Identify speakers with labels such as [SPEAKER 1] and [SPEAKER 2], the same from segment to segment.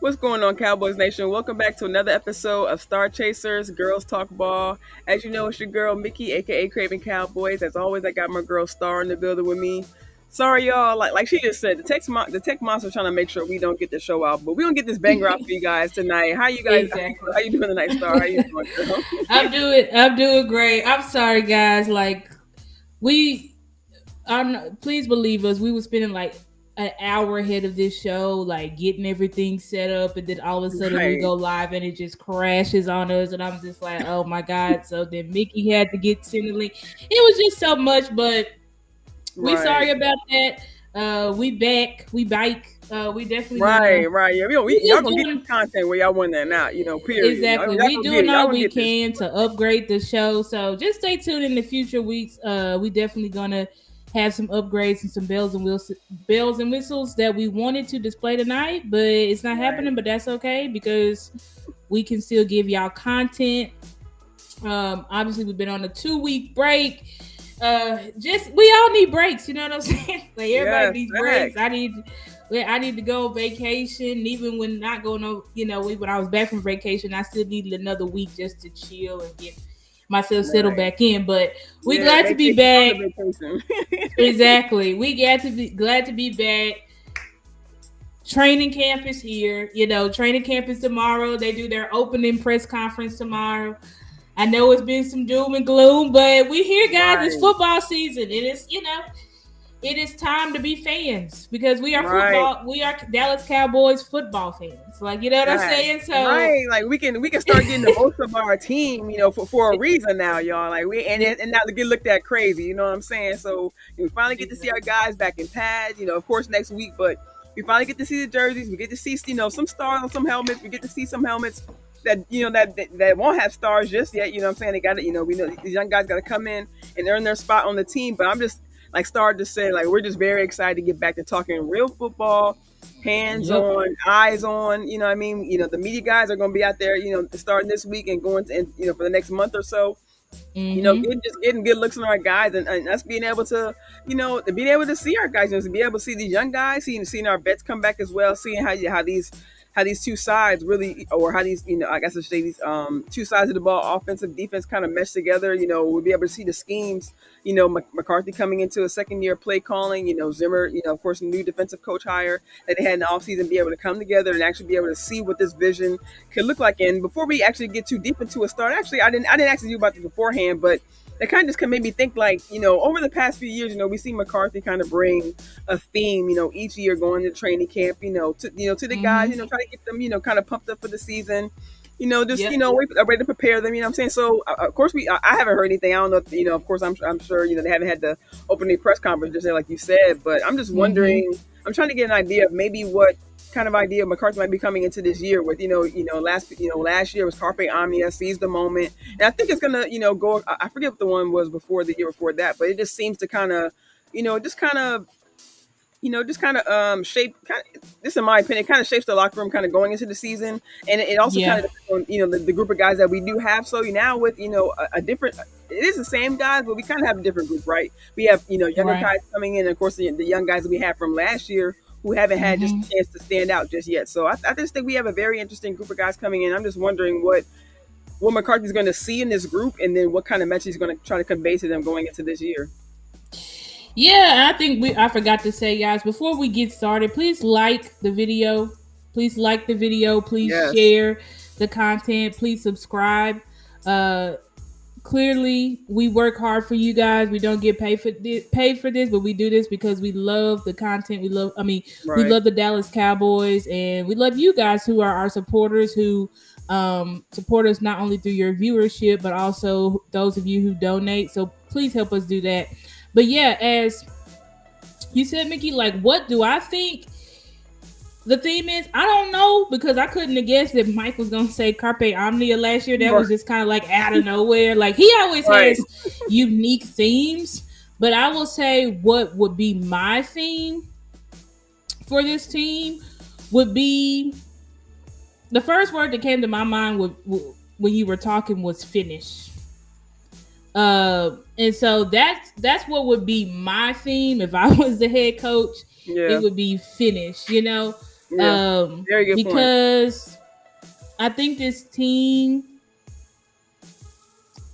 [SPEAKER 1] What's going on, Cowboys Nation? Welcome back to another episode of Star Chasers Girls Talk Ball. As you know, it's your girl Mickey, aka Craven Cowboys. As always, I got my girl Star in the building with me. Sorry, y'all. Like she just said, the tech monster trying to make sure we don't get the show out, but we gonna get this banger out for you guys tonight. How you guys?
[SPEAKER 2] Exactly.
[SPEAKER 1] How you doing tonight, Star? How you doing, girl?
[SPEAKER 2] I'm doing great. I'm sorry, guys. Like we, please believe us. We were spending like an hour ahead of this show, like getting everything set up, and then all of a sudden we
[SPEAKER 1] Right,
[SPEAKER 2] go live and it just crashes on us, and I'm just like, oh my god. So then Mickey had to get sent the link. It was just so much, but we
[SPEAKER 1] right,
[SPEAKER 2] sorry about that. We back. We bike. We definitely
[SPEAKER 1] right,
[SPEAKER 2] gonna.
[SPEAKER 1] right. Yeah,
[SPEAKER 2] We
[SPEAKER 1] y'all
[SPEAKER 2] just
[SPEAKER 1] gonna get
[SPEAKER 2] doing
[SPEAKER 1] this content where y'all want that now. Period. Y'all,
[SPEAKER 2] Exactly.
[SPEAKER 1] y'all
[SPEAKER 2] We
[SPEAKER 1] gonna get
[SPEAKER 2] doing
[SPEAKER 1] it. Y'all
[SPEAKER 2] all
[SPEAKER 1] gonna
[SPEAKER 2] we
[SPEAKER 1] get this.
[SPEAKER 2] can to upgrade the show. So just stay tuned in the future weeks. We definitely gonna have some upgrades and some bells and whistles that we wanted to display tonight, but it's not
[SPEAKER 1] Right.
[SPEAKER 2] happening. But that's okay because we can still give y'all content. Obviously we've been on a 2 week break. Just we all need breaks, you know what I'm saying? Like everybody
[SPEAKER 1] Yes,
[SPEAKER 2] needs breaks.
[SPEAKER 1] facts.
[SPEAKER 2] I need to go on vacation. Even when not going on, when I was back from vacation, I still needed another week just to chill and get myself settled
[SPEAKER 1] Right.
[SPEAKER 2] back in. But we
[SPEAKER 1] Yeah,
[SPEAKER 2] glad to be
[SPEAKER 1] vacation on
[SPEAKER 2] back.
[SPEAKER 1] the vacation.
[SPEAKER 2] Exactly. We glad to be back. Training camp is here. Training camp is tomorrow. They do their opening press conference tomorrow. I know it's been some doom and gloom, but we here, guys. It's
[SPEAKER 1] Right,
[SPEAKER 2] football season. It is time to be fans because we are
[SPEAKER 1] right,
[SPEAKER 2] football. We are Dallas Cowboys football fans. Like, you know what I'm
[SPEAKER 1] right,
[SPEAKER 2] saying? So
[SPEAKER 1] right. Like we can start getting the most of our team, for a reason now, y'all. Like and not to get looked at crazy, you know what I'm saying? So we finally get to see our
[SPEAKER 2] exactly.
[SPEAKER 1] guys back in pads, of course next week, but we finally get to see the jerseys. We get to see, some stars on some helmets. We get to see some helmets that that won't have stars just yet. You know what I'm saying? They got to, we know these young guys got to come in and earn their spot on the team. But I'm just like Star just said, like we're just very excited to get back to talking real football, hands
[SPEAKER 2] Yep.
[SPEAKER 1] on, eyes on. You know what I mean? The media guys are going to be out there, starting this week and going to, and for the next month or so.
[SPEAKER 2] Mm-hmm.
[SPEAKER 1] Getting good looks on our guys, and us being able to, being able to see our guys, to be able to see these young guys, seeing our vets come back as well, seeing how these two sides really, or how these, I guess I should say these two sides of the ball, offensive, defense, kind of mesh together. We'll be able to see the schemes. McCarthy coming into a second year play calling. Zimmer, of course, a new defensive coach hire that they had in the offseason, be able to come together and actually be able to see what this vision could look like. And before we actually get too deep into a start, actually, I didn't actually do about this beforehand, but that kind of just made me think, like, over the past few years, we see McCarthy kind of bring a theme, each year going to training camp, to the guys,
[SPEAKER 2] Mm-hmm.
[SPEAKER 1] try to get them, kind of pumped up for the season. Just
[SPEAKER 2] Yep.
[SPEAKER 1] ready to prepare them. I'm saying. So of course I haven't heard anything. I don't know. If, of course I'm sure they haven't had the opening press conference just there like you said. But I'm just
[SPEAKER 2] Mm-hmm.
[SPEAKER 1] wondering. I'm trying to get an idea of maybe what kind of idea McCarthy might be coming into this year with. Last year was Carpe Omnia, seize the moment, and I think it's gonna go. I forget what the one was before the year before that, but it just seems to kind of just kind of shape, this in my opinion, kind of shapes the locker room kind of going into the season, and it also kind
[SPEAKER 2] Yeah.
[SPEAKER 1] of depends on the group of guys that we do have. So now with a different, it is the same guys, but we kind of have a different group, right? We have younger
[SPEAKER 2] Right.
[SPEAKER 1] guys coming in, and of course the young guys that we have from last year who haven't had just
[SPEAKER 2] Mm-hmm.
[SPEAKER 1] a chance to stand out just yet. So I just think we have a very interesting group of guys coming in. I'm just wondering what McCarthy's going to see in this group, and then what kind of message he's going to try to convey to them going into this year.
[SPEAKER 2] Yeah, I forgot to say, guys, before we get started, please like the video. Please like the video. Please
[SPEAKER 1] Yes.
[SPEAKER 2] share the content. Please subscribe. Uh Clearly we work hard for you guys. We don't get paid for this, but we do this because we love the content. We
[SPEAKER 1] Right.
[SPEAKER 2] love the Dallas Cowboys, and we love you guys who are our supporters, who support us not only through your viewership but also those of you who donate. So please help us do that. But yeah, as you said, Mickey, like, what do I think the theme is? I don't know, because I couldn't have guessed that Mike was gonna say Carpe Omnia last year. That
[SPEAKER 1] Right.
[SPEAKER 2] was just kind of like out of nowhere. Like, he always
[SPEAKER 1] Right.
[SPEAKER 2] has unique themes. But I will say what would be my theme for this team would be, the first word that came to my mind when you were talking was finish. And so that's what would be my theme if I was the head coach. It
[SPEAKER 1] Yeah.
[SPEAKER 2] would be finish.
[SPEAKER 1] Yeah. Very good point.
[SPEAKER 2] Because I think this team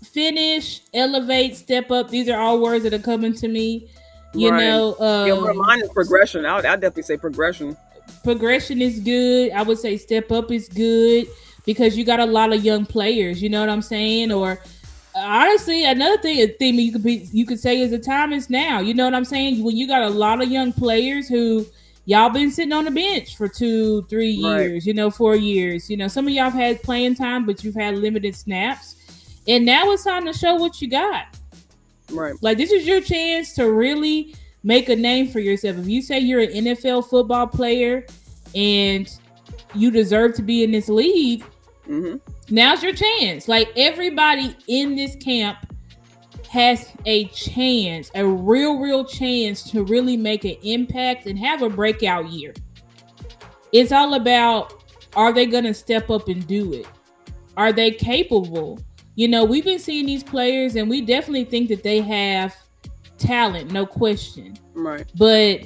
[SPEAKER 2] finish, elevate, step up. These are all words that are coming to me. You
[SPEAKER 1] Right.
[SPEAKER 2] know,
[SPEAKER 1] Yeah, well, mine is progression. I'd definitely say progression.
[SPEAKER 2] progression is good. I would say step up is good because you got a lot of young players. You know what I'm saying? Or honestly, another thing you could say is the time is now. You know what I'm saying? When you got a lot of young players who y'all been sitting on the bench for 2, 3
[SPEAKER 1] Right.
[SPEAKER 2] years, 4 years. Some of y'all have had playing time, but you've had limited snaps. And now it's time to show what you got.
[SPEAKER 1] Right.
[SPEAKER 2] Like, this is your chance to really make a name for yourself. If you say you're an NFL football player and you deserve to be in this league, now's your chance. Like, everybody in this camp has a chance, a real chance to really make an impact and have a breakout year. It's all about, are they going to step up and do it? Are they capable? We've been seeing these players and we definitely think that they have talent, no question.
[SPEAKER 1] Right.
[SPEAKER 2] But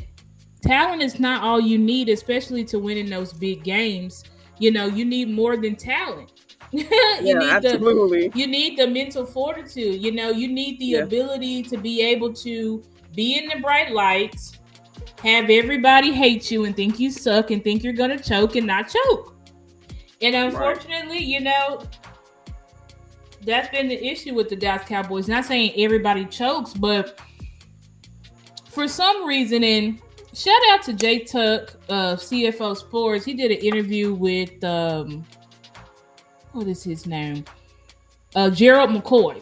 [SPEAKER 2] talent is not all you need, especially to win in those big games. You need more than talent.
[SPEAKER 1] Absolutely.
[SPEAKER 2] You need the mental fortitude. You need the ability to be able to be in the bright lights, have everybody hate you and think you suck and think you're gonna choke and not choke. And unfortunately, that's been the issue with the Dallas Cowboys. Not saying everybody chokes, but for some reason, and shout out to Jay Tuck of CFO Sports. He did an interview with what is his name? Gerald McCoy,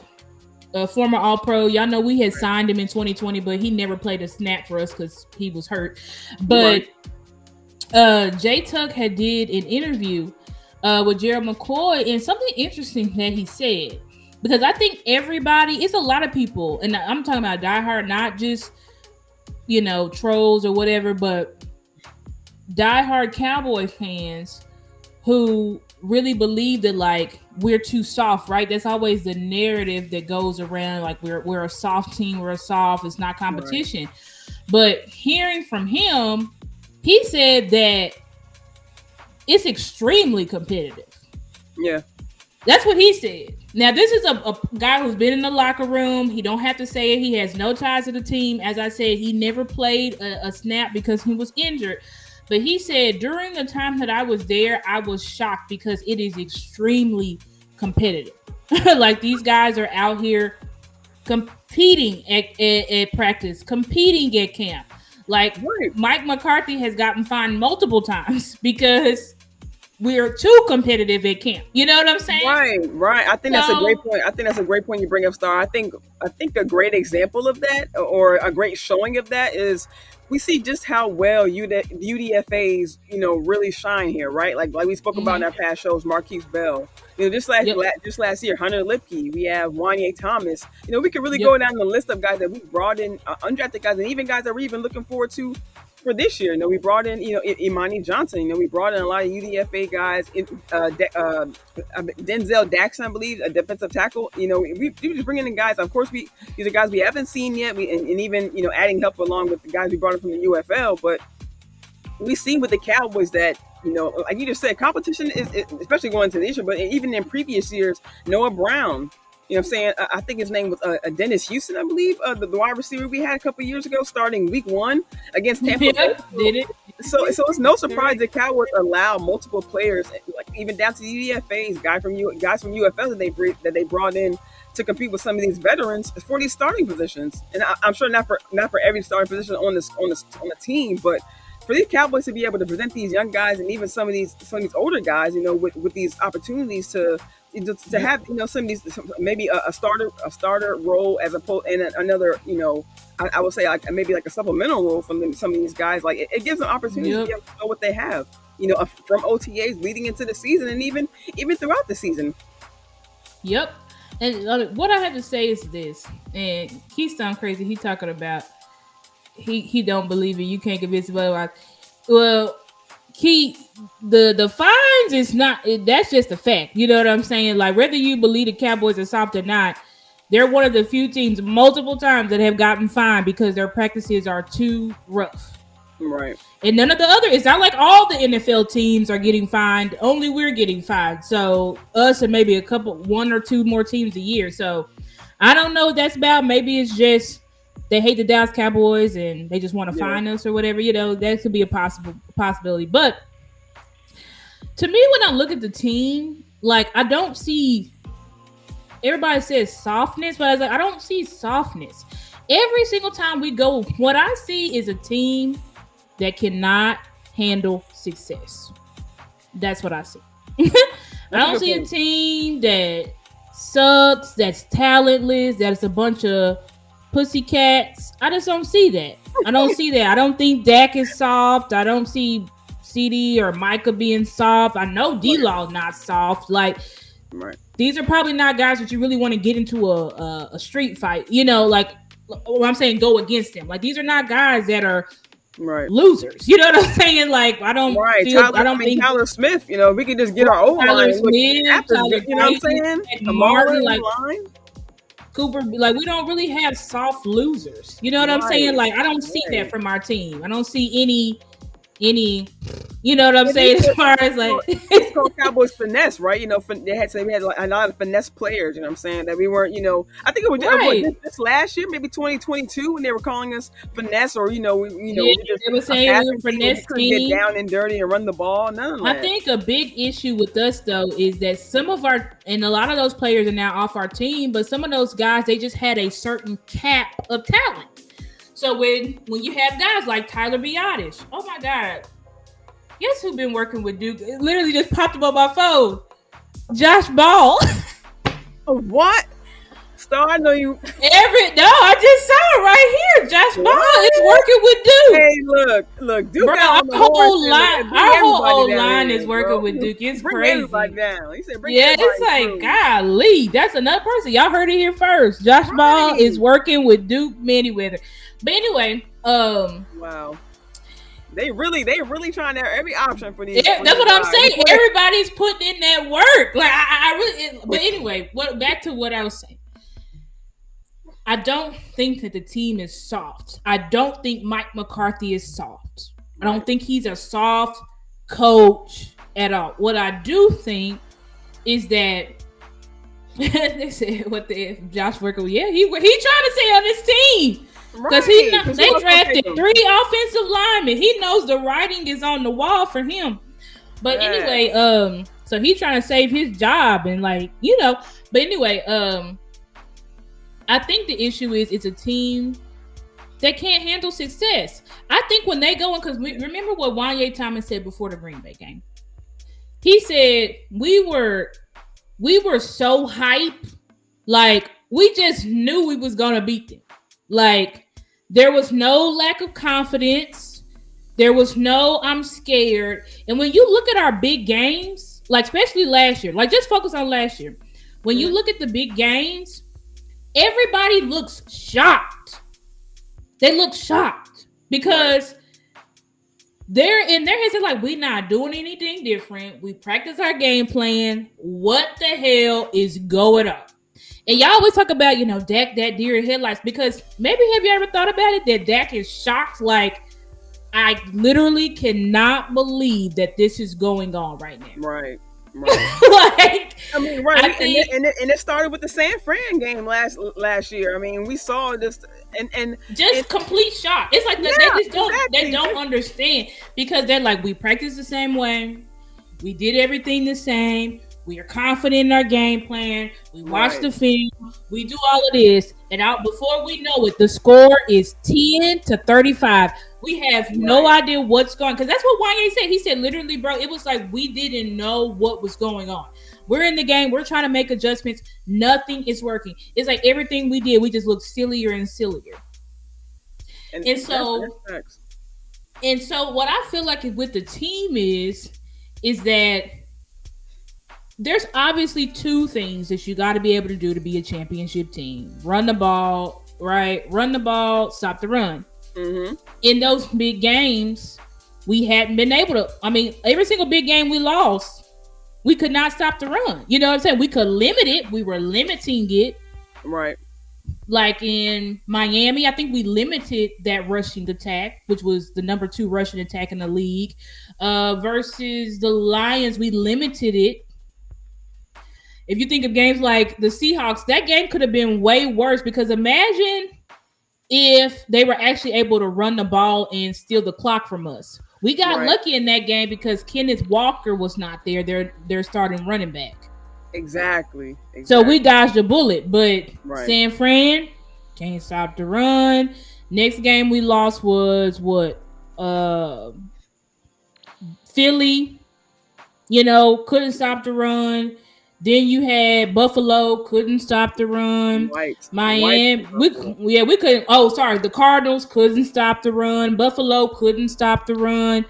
[SPEAKER 2] a former All-Pro. Y'all know we had signed him in 2020, but he never played a snap for us because he was hurt. But Jay Tuck had did an interview with Gerald McCoy, and something interesting that he said, because I think it's a lot of people, and I'm talking about diehard, not just trolls or whatever, but diehard Cowboy fans who really believe that, like, we're too soft, right? That's always the narrative that goes around, like we're a soft team, it's not competition. Right. But hearing from him, he said that it's extremely competitive.
[SPEAKER 1] Yeah.
[SPEAKER 2] That's what he said. Now, this is a guy who's been in the locker room. He don't have to say it. He has no ties to the team. As I said, he never played a snap because he was injured. But he said, during the time that I was there, I was shocked because it is extremely competitive. Like, these guys are out here competing at practice, competing at camp. Like, Mike McCarthy has gotten fined multiple times because we're too competitive at camp. You know what I'm saying?
[SPEAKER 1] Right. I think that's a great point. I think that's a great point you bring up, Star. I think a great example of that, or a great showing of that, is we see just how well UDFAs, really shine here, right? Like we spoke about in our past shows, Marquise Bell. Just last year, Hunter Lipke. We have Wanye Thomas. We could really go down the list of guys that we brought in, undrafted guys, and even guys that we're even looking forward to for this year. We brought in, Imani Johnson. We brought in a lot of UDFA guys. Denzel Daxon, I believe, a defensive tackle. We just bringing in guys. Of course, these are guys we haven't seen yet. And even adding help along with the guys we brought in from the UFL. But we see with the Cowboys that, like you just said, competition is, especially going into this year, but even in previous years, Noah Brown. I'm saying? I think his name was Dennis Houston, I believe, the wide receiver we had a couple years ago, starting week 1 against Tampa Bay.
[SPEAKER 2] Did it?
[SPEAKER 1] So it's no surprise the Cowboys allow multiple players, like even down to UDFAs, guys from UFL that they brought in to compete with some of these veterans for these starting positions. And I'm sure not for every starting position on the team, but for these Cowboys to be able to present these young guys and even some of these older guys, with these opportunities to have some of these, maybe a starter role as opposed, and another I would say like maybe like a supplemental role from some of these guys. Like it gives them opportunity to be able to know what they have, from OTAs leading into the season and even throughout the season.
[SPEAKER 2] Yep. And what I have to say is this, and he sound crazy. He talking about he don't believe it. You can't convince him otherwise. Well, the fines is not. That's just a fact. You know what I'm saying? Like, whether you believe the Cowboys are soft or not, they're one of the few teams multiple times that have gotten fined because their practices are too rough.
[SPEAKER 1] Right.
[SPEAKER 2] And none of the other, it's not like all the NFL teams are getting fined. Only we're getting fined. So us and maybe one or two more teams a year. So I don't know what that's about. Maybe it's just they hate the Dallas Cowboys and they just want to fine us or whatever. That could be a possibility. But to me, when I look at the team, like I don't see. Everybody says softness, but I was like, I don't see softness. Every single time we go, what I see is a team that cannot handle success. That's what I see. I don't see a team that sucks, that's talentless, that's a bunch of pussycats. I just don't see that. I don't see that. I don't think Dak is soft. I don't see CD or Micah being soft. I know D-Law's not soft. Like, these are probably not guys that you really want to get into a street fight. Like what I'm saying, go against them. Like, these are not guys that are losers. You know what I'm saying? Like, I don't think
[SPEAKER 1] Tyler Smith, we could just get our own line.
[SPEAKER 2] Smith,
[SPEAKER 1] you know what I'm saying?
[SPEAKER 2] Martin, like Cooper, like we don't really have soft losers. You know what I'm saying? Like, I don't see that from our team. I don't see any you know what I'm saying, as far as like
[SPEAKER 1] it's called Cowboys finesse, right? They had like a lot of finesse players, you know what I'm saying, that we weren't, I think it was this last year, maybe 2022, when they were calling us finesse, or we
[SPEAKER 2] they were saying we were finesse team,
[SPEAKER 1] get down and dirty and run the ball. None of
[SPEAKER 2] I think a big issue with us though is that some of and a lot of those players are now off our team, but some of those guys, they just had a certain cap of talent. So when you have guys like Tyler Biadasz, oh my God, guess who's been working with Duke? It literally just popped up on my phone. Josh Ball.
[SPEAKER 1] What? Star, I know you.
[SPEAKER 2] I just saw it right here. Josh Ball is working with Duke.
[SPEAKER 1] Hey, look, Duke.
[SPEAKER 2] Bro, our whole old line is working with Duke. It's
[SPEAKER 1] bring
[SPEAKER 2] crazy.
[SPEAKER 1] Everybody down. He said,
[SPEAKER 2] it's like, through. Golly, that's another person. Y'all heard it here first. Josh Ball is working with Duke Manyweather. But anyway,
[SPEAKER 1] wow. They really trying to have every option for these.
[SPEAKER 2] Yeah, that's what I'm saying. Everybody's putting in that work. Like I really. But anyway, back to what I was saying. I don't think that the team is soft. I don't think Mike McCarthy is soft. I don't think he's a soft coach at all. What I do think is that they said, "What the F, Josh working with?" Yeah, he trying to stay on this team. Because they drafted 3 offensive linemen. He knows the writing is on the wall for him. But anyway, so he's trying to save his job and But anyway, I think the issue is it's a team that can't handle success. I think when they go in, because remember what Wanye Thomas said before the Green Bay game. He said we were so hype, like we just knew we was gonna beat them. Like, there was no lack of confidence. There was no, I'm scared. And when you look at our big games, like especially last year, like just focus on last year. When you look at the big games, everybody looks shocked. They look shocked because they're in their heads. They're like, we're not doing anything different. We practice our game plan. What the hell is going on? And y'all always talk about, Dak, that deer in headlights, because maybe have you ever thought about it that Dak is shocked? Like, I literally cannot believe that this is going on right now.
[SPEAKER 1] Right.
[SPEAKER 2] Like,
[SPEAKER 1] I mean, right. I think, and it started with the San Fran game last year. I mean, we saw this and
[SPEAKER 2] complete shock. It's like they don't understand, because they're like, we practice the same way. We did everything the same. We are confident in our game plan. We watch the film. We do all of this. And before we know it, the score is 10-35. We have no idea what's going on. Because that's what Wanye said. He said, literally, bro, it was like we didn't know what was going on. We're in the game. We're trying to make adjustments. Nothing is working. It's like everything we did, we just look sillier and sillier. And so what I feel like with the team is that there's obviously 2 things that you got to be able to do to be a championship team. Run the ball, right? Run the ball, stop the run. Mm-hmm. In those big games, we hadn't been able to. I mean, every single big game we lost, we could not stop the run. You know what I'm saying? We could limit it. We were limiting it.
[SPEAKER 1] Right.
[SPEAKER 2] like in Miami, I think we limited that rushing attack, which was the number 2 rushing attack in the league. Versus the Lions, we limited it. If you think of games like the Seahawks, that game could have been way worse because imagine if they were actually able to run the ball and steal the clock from us. We got lucky in that game because Kenneth Walker was not there. They're starting running back.
[SPEAKER 1] Exactly.
[SPEAKER 2] So we dodged a bullet, but San Fran can't stop the run. Next game we lost was what? Philly, couldn't stop the run. Then you had Buffalo, couldn't stop the run. Miami, we couldn't. Oh, sorry, the Cardinals couldn't stop the run. Buffalo couldn't stop the run.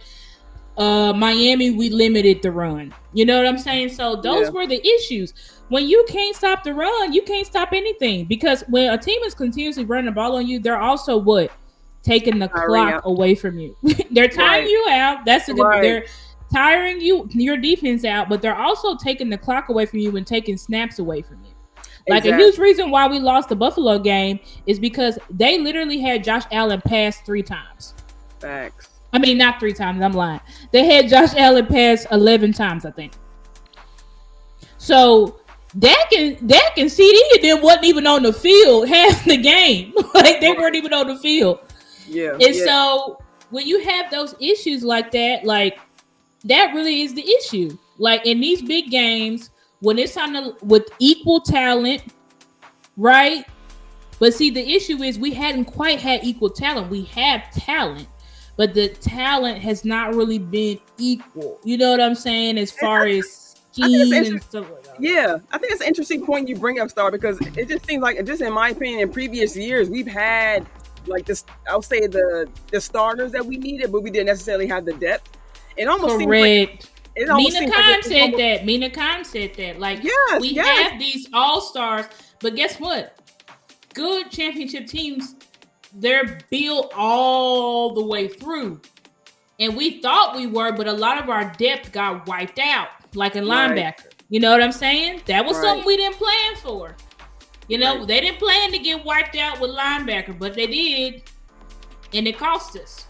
[SPEAKER 2] Miami, we limited the run. You know what I'm saying? So those were the issues. When you can't stop the run, you can't stop anything, because when a team is continuously running the ball on you, they're also what? Taking the clock away from you. They're tiring you out. That's a good. They're tiring your defense out, but they're also taking the clock away from you and taking snaps away from you. Like a huge reason why we lost the Buffalo game is because they literally had Josh Allen pass 3 times.
[SPEAKER 1] Facts.
[SPEAKER 2] I mean, not 3 times. I'm lying. They had Josh Allen pass 11 times, I think. So Dak and CD then wasn't even on the field half the game. Like they weren't even on the field.
[SPEAKER 1] Yeah.
[SPEAKER 2] And so when you have those issues like that, like that really is the issue. Like in these big games, when it's time to with equal talent, right? But see, the issue is we hadn't quite had equal talent. We have talent, but the talent has not really been equal. You know what I'm saying? As far as scheme and stuff like that.
[SPEAKER 1] Yeah, I think it's an interesting point you bring up, Star, because it just seems like, just in my opinion, in previous years, we've had like this, I'll say the starters that we needed, but we didn't necessarily have the depth. It almost seems like
[SPEAKER 2] Mina Khan said that. Like, we have these all-stars, but guess what? Good championship teams, they're built all the way through. And we thought we were, but a lot of our depth got wiped out, like in linebacker. You know what I'm saying? That was something we didn't plan for. You know, they didn't plan to get wiped out with linebacker, but they did, and it cost us.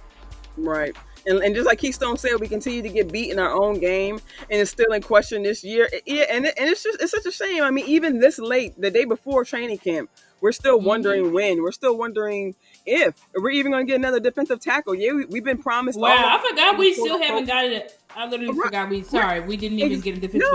[SPEAKER 1] Right. And just like Keystone said, we continue to get beat in our own game, and it's still in question this year. And it's such a shame. I mean, even this late, the day before training camp, we're still wondering when. We're still wondering if we're even going to get another defensive tackle. Yeah, we've been promised.
[SPEAKER 2] Wow, I forgot we still haven't got it. I literally forgot we didn't even get a defensive.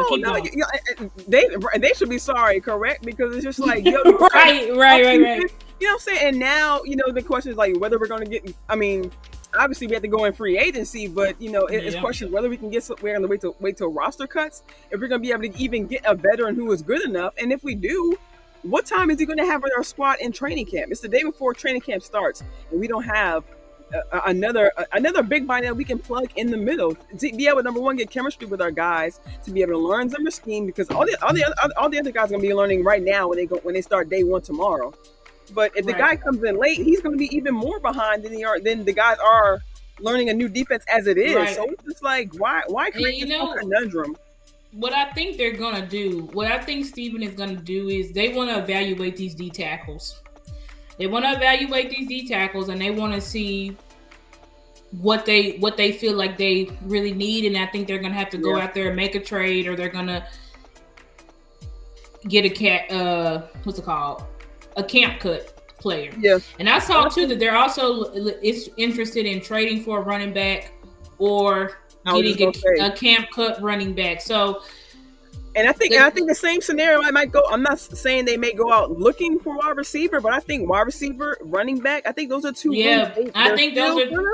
[SPEAKER 1] They should be sorry, correct? Because it's just like
[SPEAKER 2] right.
[SPEAKER 1] You know what I'm saying? And now, the question is like whether we're going to get. I mean, obviously we have to go in free agency, but it's question whether we can get. We're going to wait till roster cuts, if we're going to be able to even get a veteran who is good enough, and if we do, what time is he going to have with our squad in training camp? It's the day before training camp starts, and we don't have another big body that we can plug in the middle to be able to, number one, get chemistry with our guys, to be able to learn Zimmer scheme, because all the other guys are going to be learning right now when they start day one tomorrow. But if the guy comes in late, he's going to be even more behind than the guys are learning a new defense as it is. Right. So it's just like, why create this conundrum?
[SPEAKER 2] What I think they're going to do, what I think Steven is going to do is they want to evaluate these D tackles. They want to evaluate these D tackles, and they want to see what they feel like they really need. And I think they're going to have to go out there and make a trade, or they're going to get a camp cut player. Yeah. And I saw too that they're also interested in trading for a running back or getting a camp cut running back. So, and I think the same scenario might go. I'm not saying they may go out looking for wide receiver, but I think wide receiver, running back, I think those are two. Yeah, I think those are.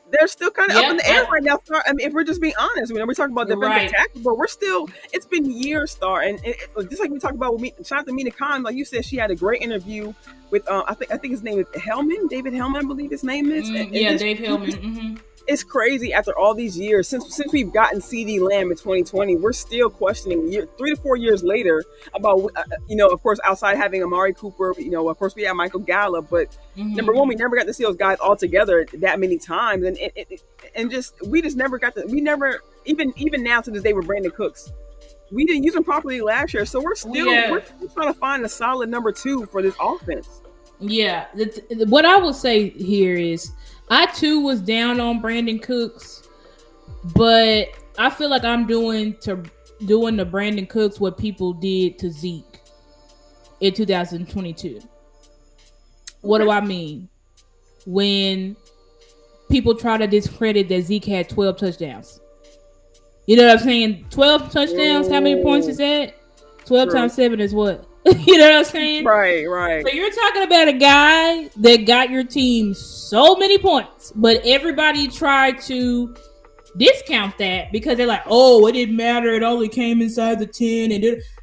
[SPEAKER 2] They're still kind of up in the air right now. I mean, if we're just being honest, we're talking about defensive tackle, but we're still. It's been years, Star, and just like we talked about with shout out to Mina Khan, like you said, she had a great interview with I think his name is David Hellman, I believe his name is. Dave Hellman. Mm-hmm. It's crazy after all these years since we've gotten CD Lamb in 2020, we're still questioning 3 to 4 years later about of course, outside having Amari Cooper, of course we have Michael Gallup, but number one, we never got to see those guys all together that many times, and we just never got to. We never even now to this day with Brandon Cooks.
[SPEAKER 1] we didn't use him properly last year, so we're
[SPEAKER 2] Yeah.
[SPEAKER 1] still trying to find a solid number 2 for this offense.
[SPEAKER 2] Yeah. What I will say here is, I too was down on Brandon Cooks, but I feel like I'm doing to Brandon Cooks what people did to Zeke in 2022. What do I mean? When people try to discredit that Zeke had 12 touchdowns. You know what I'm saying? 12 touchdowns, how many points is that? 12 times 7 is what? You know what I'm saying?
[SPEAKER 1] Right.
[SPEAKER 2] So you're talking about a guy that got your team so many points, but everybody tried to discount that because they're like, oh, it didn't matter. It only came inside the 10.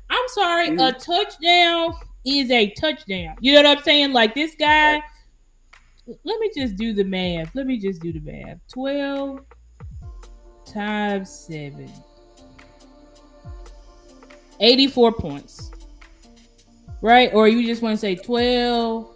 [SPEAKER 2] I'm sorry, a touchdown is a touchdown. You know what I'm saying? Like this guy, let me just do the math. 12 times 7. 84 points. Right? Or you just want to say 12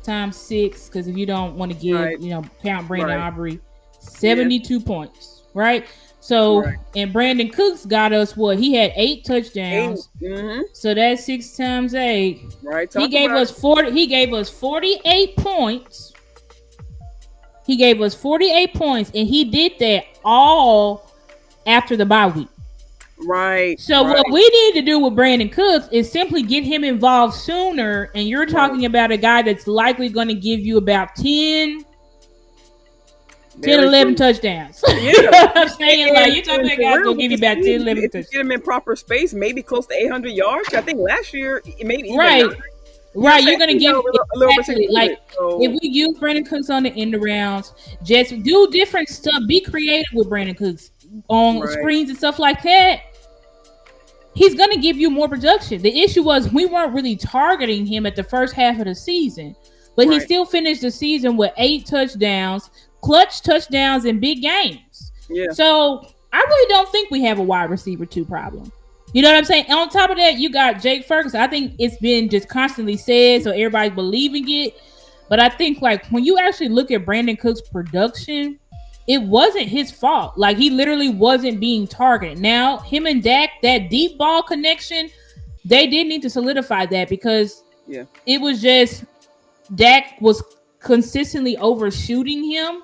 [SPEAKER 2] times 6, because if you don't want to give, count Brandon Aubrey, 72 points. Right? So, and Brandon Cooks got us what? He had 8 touchdowns. So that's 6 times 8.
[SPEAKER 1] Right.
[SPEAKER 2] He gave us 48 points. He gave us 48 points, and he did that all after the bye week.
[SPEAKER 1] Right.
[SPEAKER 2] So what we need to do with Brandon Cooks is simply get him involved sooner. And you're talking about a guy that's likely going to give you about 10, 11 touchdowns. Yeah. You know what I'm saying? Like, you're talking about a guy that's going to give you about 10, 11 touchdowns.
[SPEAKER 1] Get him in proper space, maybe close to 800 yards. I think last year, maybe
[SPEAKER 2] right. Right, you're gonna give
[SPEAKER 1] exactly
[SPEAKER 2] like if we use Brandon Cooks on the end rounds, just do different stuff. Be creative with Brandon Cooks on screens and stuff like that. He's gonna give you more production. The issue was we weren't really targeting him at the first half of the season, but he still finished the season with 8 touchdowns, clutch touchdowns in big games. Yeah. So I really don't think we have a wide receiver 2 problem. You know what I'm saying? And on top of that, you got Jake Ferguson. I think it's been just constantly said, so everybody's believing it. But I think, like, when you actually look at Brandon Cooks' production, it wasn't his fault. Like, he literally wasn't being targeted. Now, him and Dak, that deep ball connection, they did need to solidify that because it was just Dak was consistently overshooting him.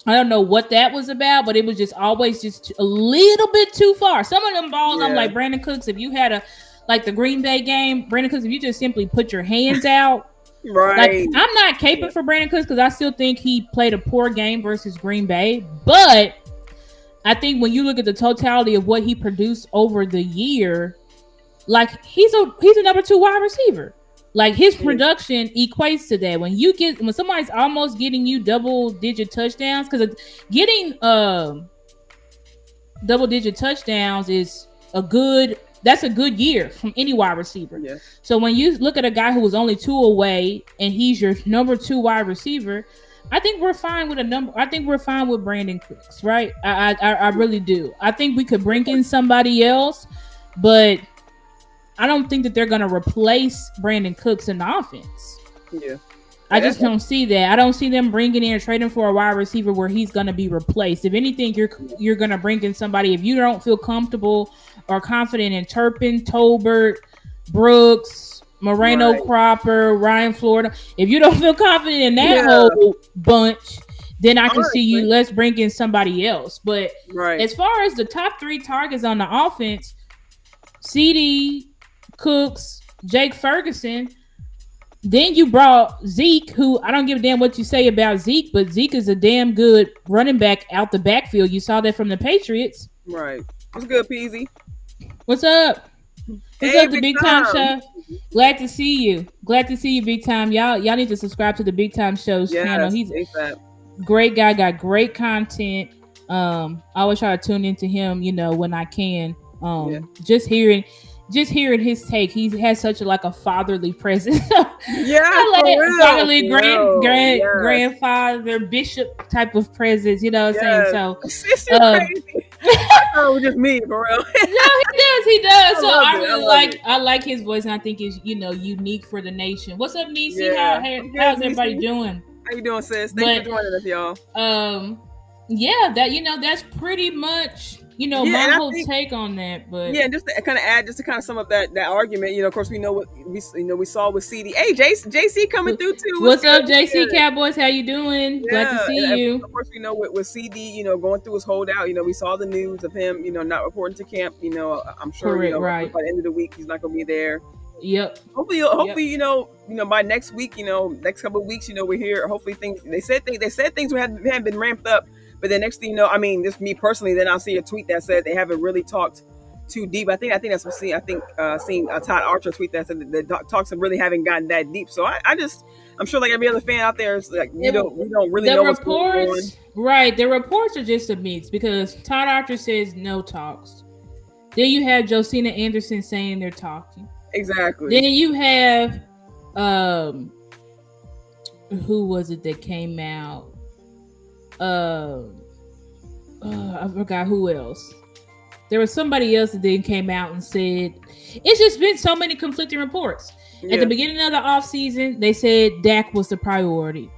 [SPEAKER 2] I don't know what that was about, but it was just always just a little bit too far. Some of them balls, I'm like, Brandon Cooks, if you had like the Green Bay game, Brandon Cooks, if you just simply put your hands out. Like, I'm not caping for Brandon Cooks because I still think he played a poor game versus Green Bay. But I think when you look at the totality of what he produced over the year, like he's a number 2 wide receiver. Like his production equates to that. When somebody's almost getting you double-digit touchdowns, because getting double-digit touchdowns is that's a good year from any wide receiver. Yeah. So when you look at a guy who was only 2 away and he's your number 2 wide receiver, I think we're fine with I think we're fine with Brandon Cooks, right? I really do. I think we could bring in somebody else, but I don't think that they're going to replace Brandon Cooks in the offense. Yeah. I just don't see that. I don't see them bringing in or trading for a wide receiver where he's going to be replaced. If anything, you're going to bring in somebody. If you don't feel comfortable or confident in Turpin, Tolbert, Brooks, Moreno Cropper, Ryan Florida, if you don't feel confident in that whole bunch, then I can see you. Let's bring in somebody else. But as far as the top 3 targets on the offense, CD, Cooks, Jake Ferguson, then you brought Zeke, who I don't give a damn what you say about Zeke, but Zeke is a damn good running back out the backfield. You saw that from the Patriots.
[SPEAKER 1] Right. What's good, Peasy?
[SPEAKER 2] What's up? What's up, the Big Time Show? Glad to see you. Glad to see you, Big Time. Y'all need to subscribe to the Big Time Show's channel. He's a great guy, got great content. I always try to tune into him, when I can. Just hearing his take, he has such a fatherly presence. Fatherly grandfather, bishop type of presence. You know what I'm saying? So
[SPEAKER 1] it's crazy. Oh, just me, for real.
[SPEAKER 2] No, he does. So I like his voice, and I think it's unique for the nation. What's up, Niecy? How's everybody doing?
[SPEAKER 1] How you doing, sis? Thanks for joining us, y'all.
[SPEAKER 2] That's pretty much
[SPEAKER 1] Yeah,
[SPEAKER 2] my
[SPEAKER 1] and I
[SPEAKER 2] whole
[SPEAKER 1] think
[SPEAKER 2] take on that, but
[SPEAKER 1] yeah, and just to kind of add, just to kind of sum up that argument, of course we know what we saw with CD. Hey, JC coming through too. What's
[SPEAKER 2] what's
[SPEAKER 1] good?
[SPEAKER 2] up,
[SPEAKER 1] What's
[SPEAKER 2] JC
[SPEAKER 1] good?
[SPEAKER 2] Cowboys? How you doing? Glad to
[SPEAKER 1] Yeah,
[SPEAKER 2] see
[SPEAKER 1] and
[SPEAKER 2] you.
[SPEAKER 1] of course we know with CD, going through his holdout. We saw the news of him, not reporting to camp. I'm sure,
[SPEAKER 2] Correct,
[SPEAKER 1] roughly
[SPEAKER 2] right?
[SPEAKER 1] by the end of the week he's not going to be there.
[SPEAKER 2] Yep,
[SPEAKER 1] Hopefully,
[SPEAKER 2] yep.
[SPEAKER 1] by next week, next couple of weeks, we're here. Hopefully, they said things hadn't been ramped up, but then next thing you know, I mean, just me personally, then I'll see a tweet that said they haven't really talked too deep. I think that's what seeing. I think seeing Todd Archer tweet that said that the talks have really haven't gotten that deep. So I'm sure like every other fan out there is like
[SPEAKER 2] It,
[SPEAKER 1] we don't really
[SPEAKER 2] the
[SPEAKER 1] know what's going on.
[SPEAKER 2] reports, right? The reports are just a mix because Todd Archer says no talks. Then you have Josina Anderson saying they're talking.
[SPEAKER 1] Exactly.
[SPEAKER 2] Then you have um who was it that came out? I forgot who else. There was somebody else that then came out and said it's just been so many conflicting reports. At the
[SPEAKER 1] Yeah.
[SPEAKER 2] beginning of the offseason, they said Dak was the priority.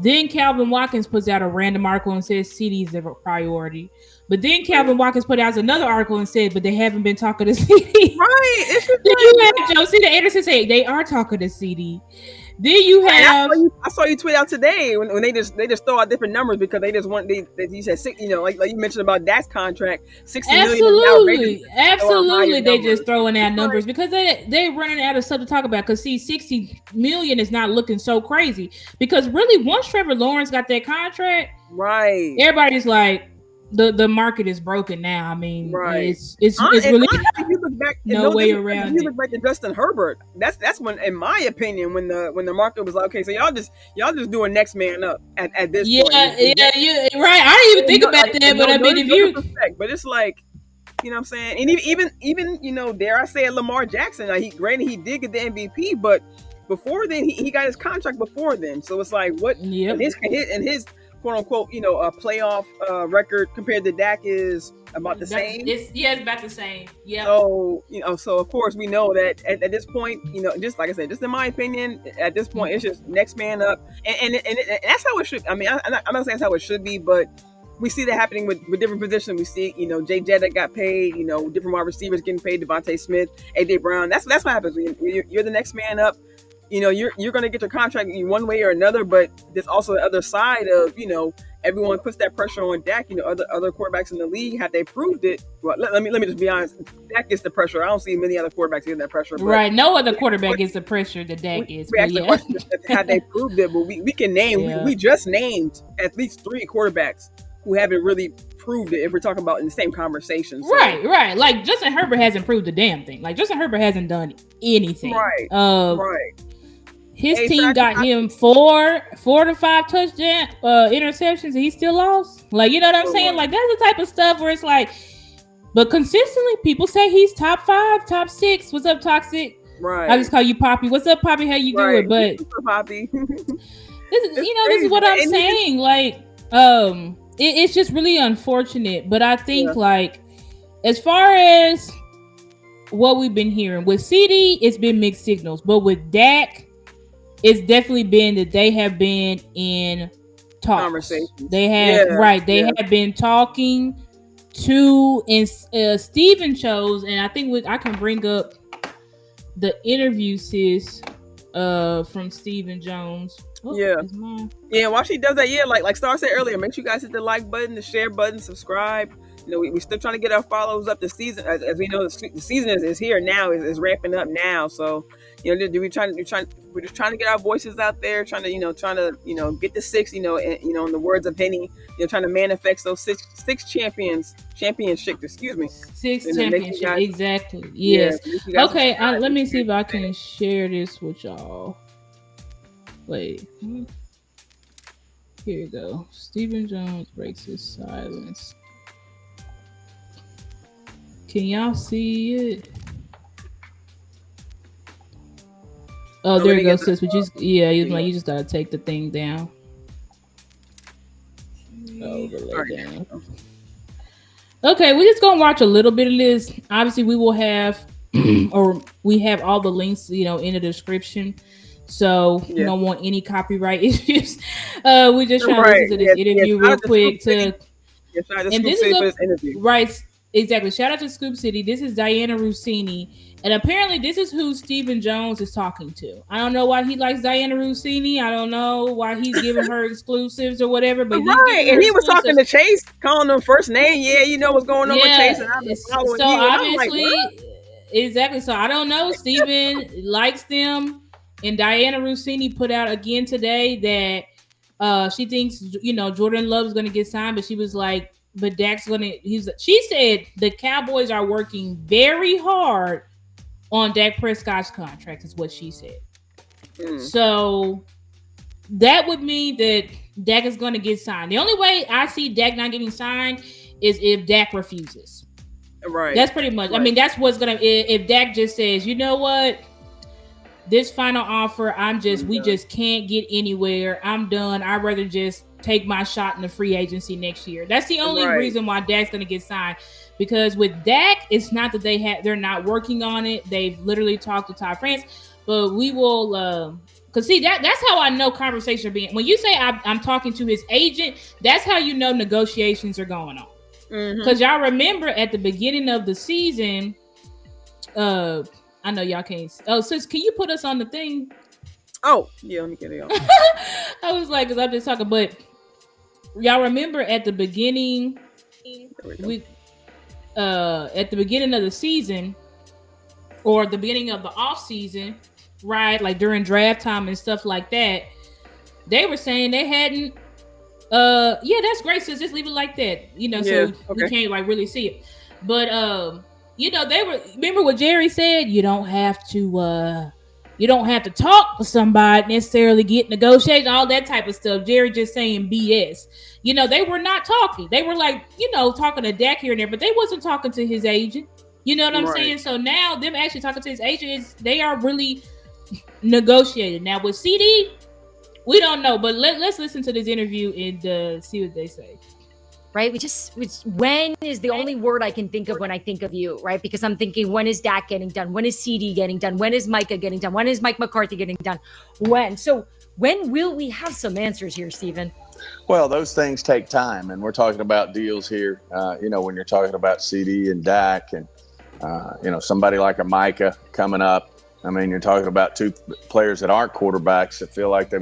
[SPEAKER 2] Then Calvin Watkins puts out a random article and says CD is the priority. But then Calvin Watkins put out another article and said, but they haven't been talking to CD.
[SPEAKER 1] Right. It's just
[SPEAKER 2] Then you
[SPEAKER 1] like
[SPEAKER 2] have Josina Anderson say they are talking to CD. Then you
[SPEAKER 1] and
[SPEAKER 2] have
[SPEAKER 1] I saw you tweet out today when they just throw out different numbers because they just want you said six, like you mentioned about Dak's contract, 60 million is outrageous.
[SPEAKER 2] absolutely, they just
[SPEAKER 1] Numbers.
[SPEAKER 2] throwing out
[SPEAKER 1] It's
[SPEAKER 2] numbers
[SPEAKER 1] like,
[SPEAKER 2] because they running out of stuff to talk about. Because see, 60 million is not looking so crazy because really once Trevor Lawrence got that contract,
[SPEAKER 1] right,
[SPEAKER 2] everybody's like the market is broken now. I mean,
[SPEAKER 1] right.
[SPEAKER 2] it's
[SPEAKER 1] And
[SPEAKER 2] really
[SPEAKER 1] honestly, if you look back, and
[SPEAKER 2] no
[SPEAKER 1] no
[SPEAKER 2] way
[SPEAKER 1] disrespect, if
[SPEAKER 2] around
[SPEAKER 1] you
[SPEAKER 2] it.
[SPEAKER 1] look back to Justin Herbert, that's when, in my opinion, when the market was like, okay, so y'all just doing next man up at this
[SPEAKER 2] Yeah,
[SPEAKER 1] point.
[SPEAKER 2] yeah, you right. I didn't even think
[SPEAKER 1] No,
[SPEAKER 2] about
[SPEAKER 1] like,
[SPEAKER 2] that, but I mean, if
[SPEAKER 1] no
[SPEAKER 2] you
[SPEAKER 1] disrespect, but it's like, you know what I'm saying? And even dare I say it, Lamar Jackson. Like granted he did get the MVP, but before then he got his contract before then. So it's like what
[SPEAKER 2] yep,
[SPEAKER 1] and his quote unquote playoff record compared to Dak is about the same.
[SPEAKER 2] it's about the same. Yep.
[SPEAKER 1] So of course we know that at this point, just like I said, just in my opinion, at this point it's just next man up, and that's how it should. I mean, I'm not saying that's how it should be, but we see that happening with different positions. We see, Jay Jettick got paid, different wide receivers getting paid, Devontae Smith, AJ Brown. That's what happens. You're the next man up. You're going to get your contract in one way or another, but there's also the other side of, everyone puts that pressure on Dak. Other quarterbacks in the league, have they proved it? Well, let me just be honest. Dak gets the pressure. I don't see many other quarterbacks getting that pressure. But
[SPEAKER 2] Right. No other quarterback gets the pressure that Dak is.
[SPEAKER 1] we
[SPEAKER 2] But
[SPEAKER 1] asked the
[SPEAKER 2] yeah.
[SPEAKER 1] question, have they proved it? But we can name,
[SPEAKER 2] Yeah.
[SPEAKER 1] we just named at least 3 quarterbacks who haven't really proved it if we're talking about in the same conversation. So.
[SPEAKER 2] Right. Like Justin Herbert hasn't proved a damn thing. Like Justin Herbert hasn't done anything.
[SPEAKER 1] Right.
[SPEAKER 2] His team got him 4 to 5 touchdown interceptions, and he still lost. Like, you know what I'm saying? Like that's the type of stuff where it's like, but consistently people say he's top 5, top 6. What's up, Toxic?
[SPEAKER 1] Right.
[SPEAKER 2] I just call you Poppy. What's up, Poppy? How you doing? But
[SPEAKER 1] Poppy.
[SPEAKER 2] this is what I'm saying. Like, it's just really unfortunate. But I think like, as far as what we've been hearing with CD, it's been mixed signals. But with Dak, it's definitely been that they have been in talks.
[SPEAKER 1] Conversations.
[SPEAKER 2] They have They have been talking to, and Steven chose, and I think I can bring up the interview, sis, from Stephen Jones.
[SPEAKER 1] While she does that, like Star said earlier, make sure you guys hit the like button, the share button, subscribe. We're still trying to get our follows up this season. As we know, the season is here now, is ramping up now. So, we're just trying to get our voices out there, trying to get the 6, and, in the words of Henny, trying to manifest those six championships, excuse me.
[SPEAKER 2] 6 championships, exactly. Yes. Okay, let me see if I can share this with y'all. Wait. Here you go. Stephen Jones breaks his silence. Can y'all see it? Oh, there you go, sis. But you just gotta take the thing down. Overlay down. Okay, we're just gonna watch a little bit of this. Obviously, we will have, or we have all the links, in the description. So we don't want any copyright issues. We just trying to listen to this interview real quick. And this is right. Exactly. Shout out to Scoop City. This is Diana Rossini. And apparently this is who Stephen Jones is talking to. I don't know why he likes Diana Rossini. I don't know why he's giving her exclusives or whatever, but he's
[SPEAKER 1] Right,
[SPEAKER 2] giving her
[SPEAKER 1] and he was talking
[SPEAKER 2] exclusives.
[SPEAKER 1] to Chase, calling him first name. Yeah, you know what's going on with Chase,
[SPEAKER 2] Yeah.
[SPEAKER 1] and I've been following
[SPEAKER 2] So
[SPEAKER 1] you. And I'm like, what?
[SPEAKER 2] obviously, exactly. So I don't know. Steven likes them. And Diana Rossini put out again today that she thinks, Jordan Love is going to get signed, but she was like, but Dak's going to, she said the Cowboys are working very hard on Dak Prescott's contract, is what she said. So that would mean that Dak is going to get signed. The only way I see Dak not getting signed is if Dak refuses.
[SPEAKER 1] Right.
[SPEAKER 2] That's pretty much.
[SPEAKER 1] Right.
[SPEAKER 2] I mean, that's what's going to, if Dak just says, you know what, this final offer, we just can't get anywhere. I'm done. I'd rather just take my shot in the free agency next year. That's the only reason why Dak's going to get signed. Because with Dak, it's not that they're not working on it. They've literally talked to Todd France, but we will, because see, that's how I know conversations are being, when you say I'm talking to his agent, that's how you know negotiations are going on. Because y'all remember at the beginning of the season, I know y'all can't. Oh, sis, can you put us on the thing?
[SPEAKER 1] Oh, yeah, let me get it on.
[SPEAKER 2] I was like, because I'm just talking, but y'all remember at the beginning, at the beginning of the season, or the beginning of the off season, right? Like during draft time and stuff like that, they were saying they hadn't. Yeah, that's great. So just leave it like that, so we can't like really see it. But they were. Remember what Jerry said? You don't have to talk to somebody necessarily, get negotiated, all that type of stuff. Jerry just saying BS. They were not talking. They were like, talking to Dak here and there, but they wasn't talking to his agent. You know what I'm saying? So now them actually talking to his agent, they are really negotiating. Now with CD, we don't know, but let's listen to this interview and see what they say.
[SPEAKER 3] Right? When is the only word I can think of when I think of you, right? Because I'm thinking, when is Dak getting done? When is CD getting done? When is Micah getting done? When is Mike McCarthy getting done? When? So when will we have some answers here, Stephen?
[SPEAKER 4] Well, those things take time, and we're talking about deals here. When you're talking about CD and Dak and, somebody like a Micah coming up. I mean, you're talking about two players that aren't quarterbacks that feel like they,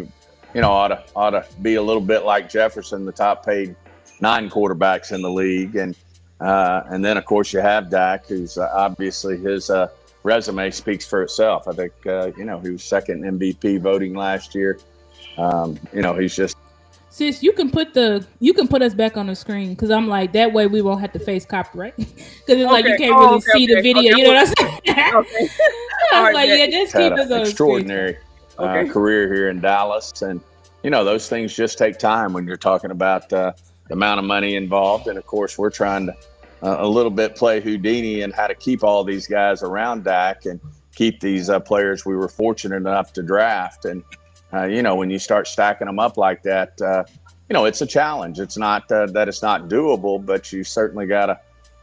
[SPEAKER 4] ought to be a little bit like Jefferson, the top paid 9 quarterbacks in the league. And then, of course, you have Dak, who's obviously his resume speaks for itself. I think, he was second MVP voting last year. He's just.
[SPEAKER 2] Sis, you can put us back on the screen, because I'm like, that way we won't have to face copyright, because it's like you can't really see the video. You know what I'm saying? I was like, yeah, just keep us on
[SPEAKER 4] extraordinary career here in Dallas, and those things just take time when you're talking about the amount of money involved. And of course, we're trying to a little bit play Houdini and how to keep all these guys around Dak and keep these players we were fortunate enough to draft. And when you start stacking them up like that, it's a challenge. It's not that it's not doable, but you certainly got to,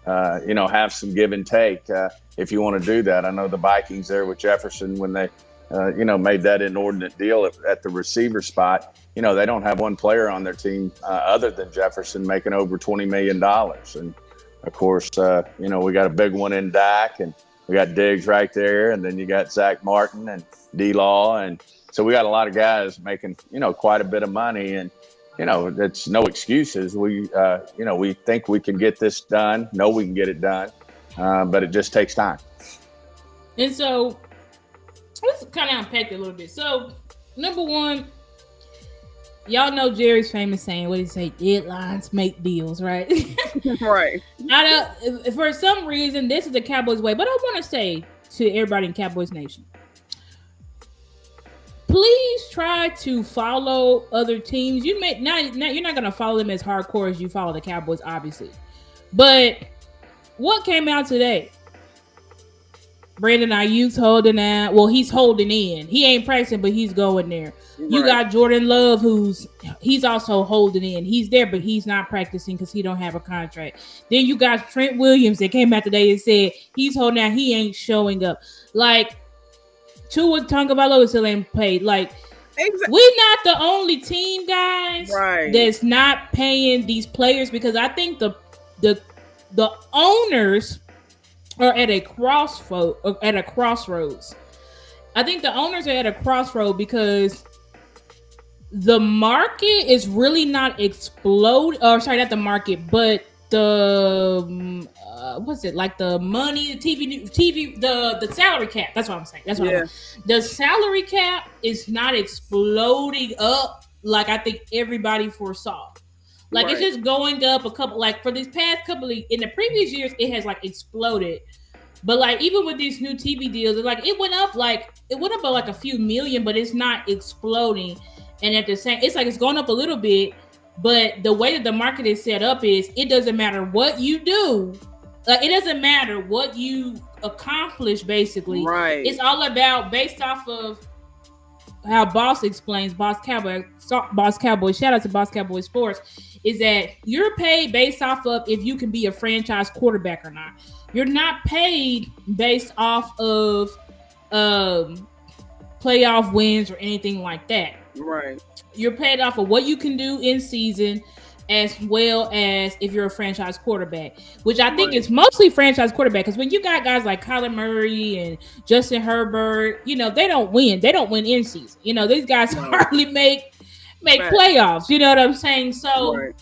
[SPEAKER 4] have some give and take if you want to do that. I know the Vikings there with Jefferson, when they, made that inordinate deal at the receiver spot, they don't have one player on their team other than Jefferson making over $20 million. And, of course, we got a big one in Dak, and we got Diggs right there, and then you got Zach Martin and D-Law, and so we got a lot of guys making, quite a bit of money, and, it's no excuses. We, we think we can get this done. Know we can get it done, but it just takes time.
[SPEAKER 2] And so let's kind of unpack it a little bit. So, number one, y'all know Jerry's famous saying, what did he say? Deadlines make deals, right?
[SPEAKER 1] Right.
[SPEAKER 2] For some reason, this is the Cowboys way, but I want to say to everybody in Cowboys Nation, please try to follow other teams. You're not going to follow them as hardcore as you follow the Cowboys, obviously. But what came out today? Brandon Ayuk's holding out. Well, he's holding in. He ain't practicing, but he's going there. Right. You got Jordan Love, he's also holding in. He's there, but he's not practicing because he don't have a contract. Then you got Trent Williams that came out today and said he's holding out. He ain't showing up. Like, Tua Tagovailoa still ain't paid. Like, exactly. We're not the only team, guys, that's not paying these players, because I think the the owners are at a crossroads. I think the owners are at a crossroad because the market is really not explode. Or sorry, not the market, but the what's it like? The money, the TV, the salary cap. That's what I'm saying. That's what the salary cap is not exploding up like I think everybody foresaw. Like it's just going up a couple. Like for these past couple of, in the previous years, it has like exploded. But like even with these new TV deals, it went up by like a few million, but it's not exploding. And at the same, it's like it's going up a little bit. But the way that the market is set up is it doesn't matter what you do. It doesn't matter what you accomplish. Basically, it's all about based off of how Boss explains. Boss Cowboy. Shout out to Boss Cowboy Sports. Is that you're paid based off of if you can be a franchise quarterback or not. You're not paid based off of playoff wins or anything like that.
[SPEAKER 1] Right.
[SPEAKER 2] You're paid off of what you can do in season as well as if you're a franchise quarterback, which I think is mostly franchise quarterback. Because when you got guys like Kyler Murray and Justin Herbert, they don't win. They don't win in season. These guys hardly make playoffs. You know what I'm saying? So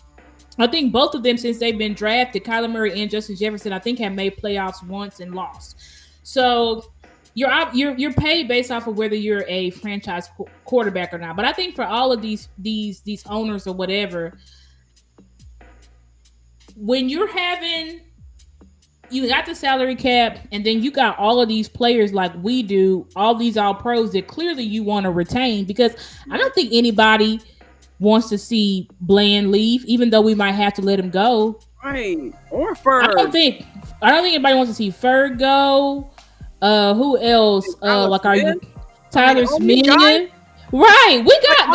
[SPEAKER 2] I think both of them, since they've been drafted, Kyler Murray and Justin Jefferson, I think have made playoffs once and lost. So you're paid based off of whether you're a franchise quarterback or not. But I think for all of these owners or whatever, when you got the salary cap and then you got all of these players like we do, all these all pros that clearly you want to retain, because I don't think anybody wants to see Bland leave, even though we might have to let him go.
[SPEAKER 1] Right. Or Ferg. I don't think
[SPEAKER 2] anybody wants to see Ferg go. Who else? Tyler Smith? Right. We got a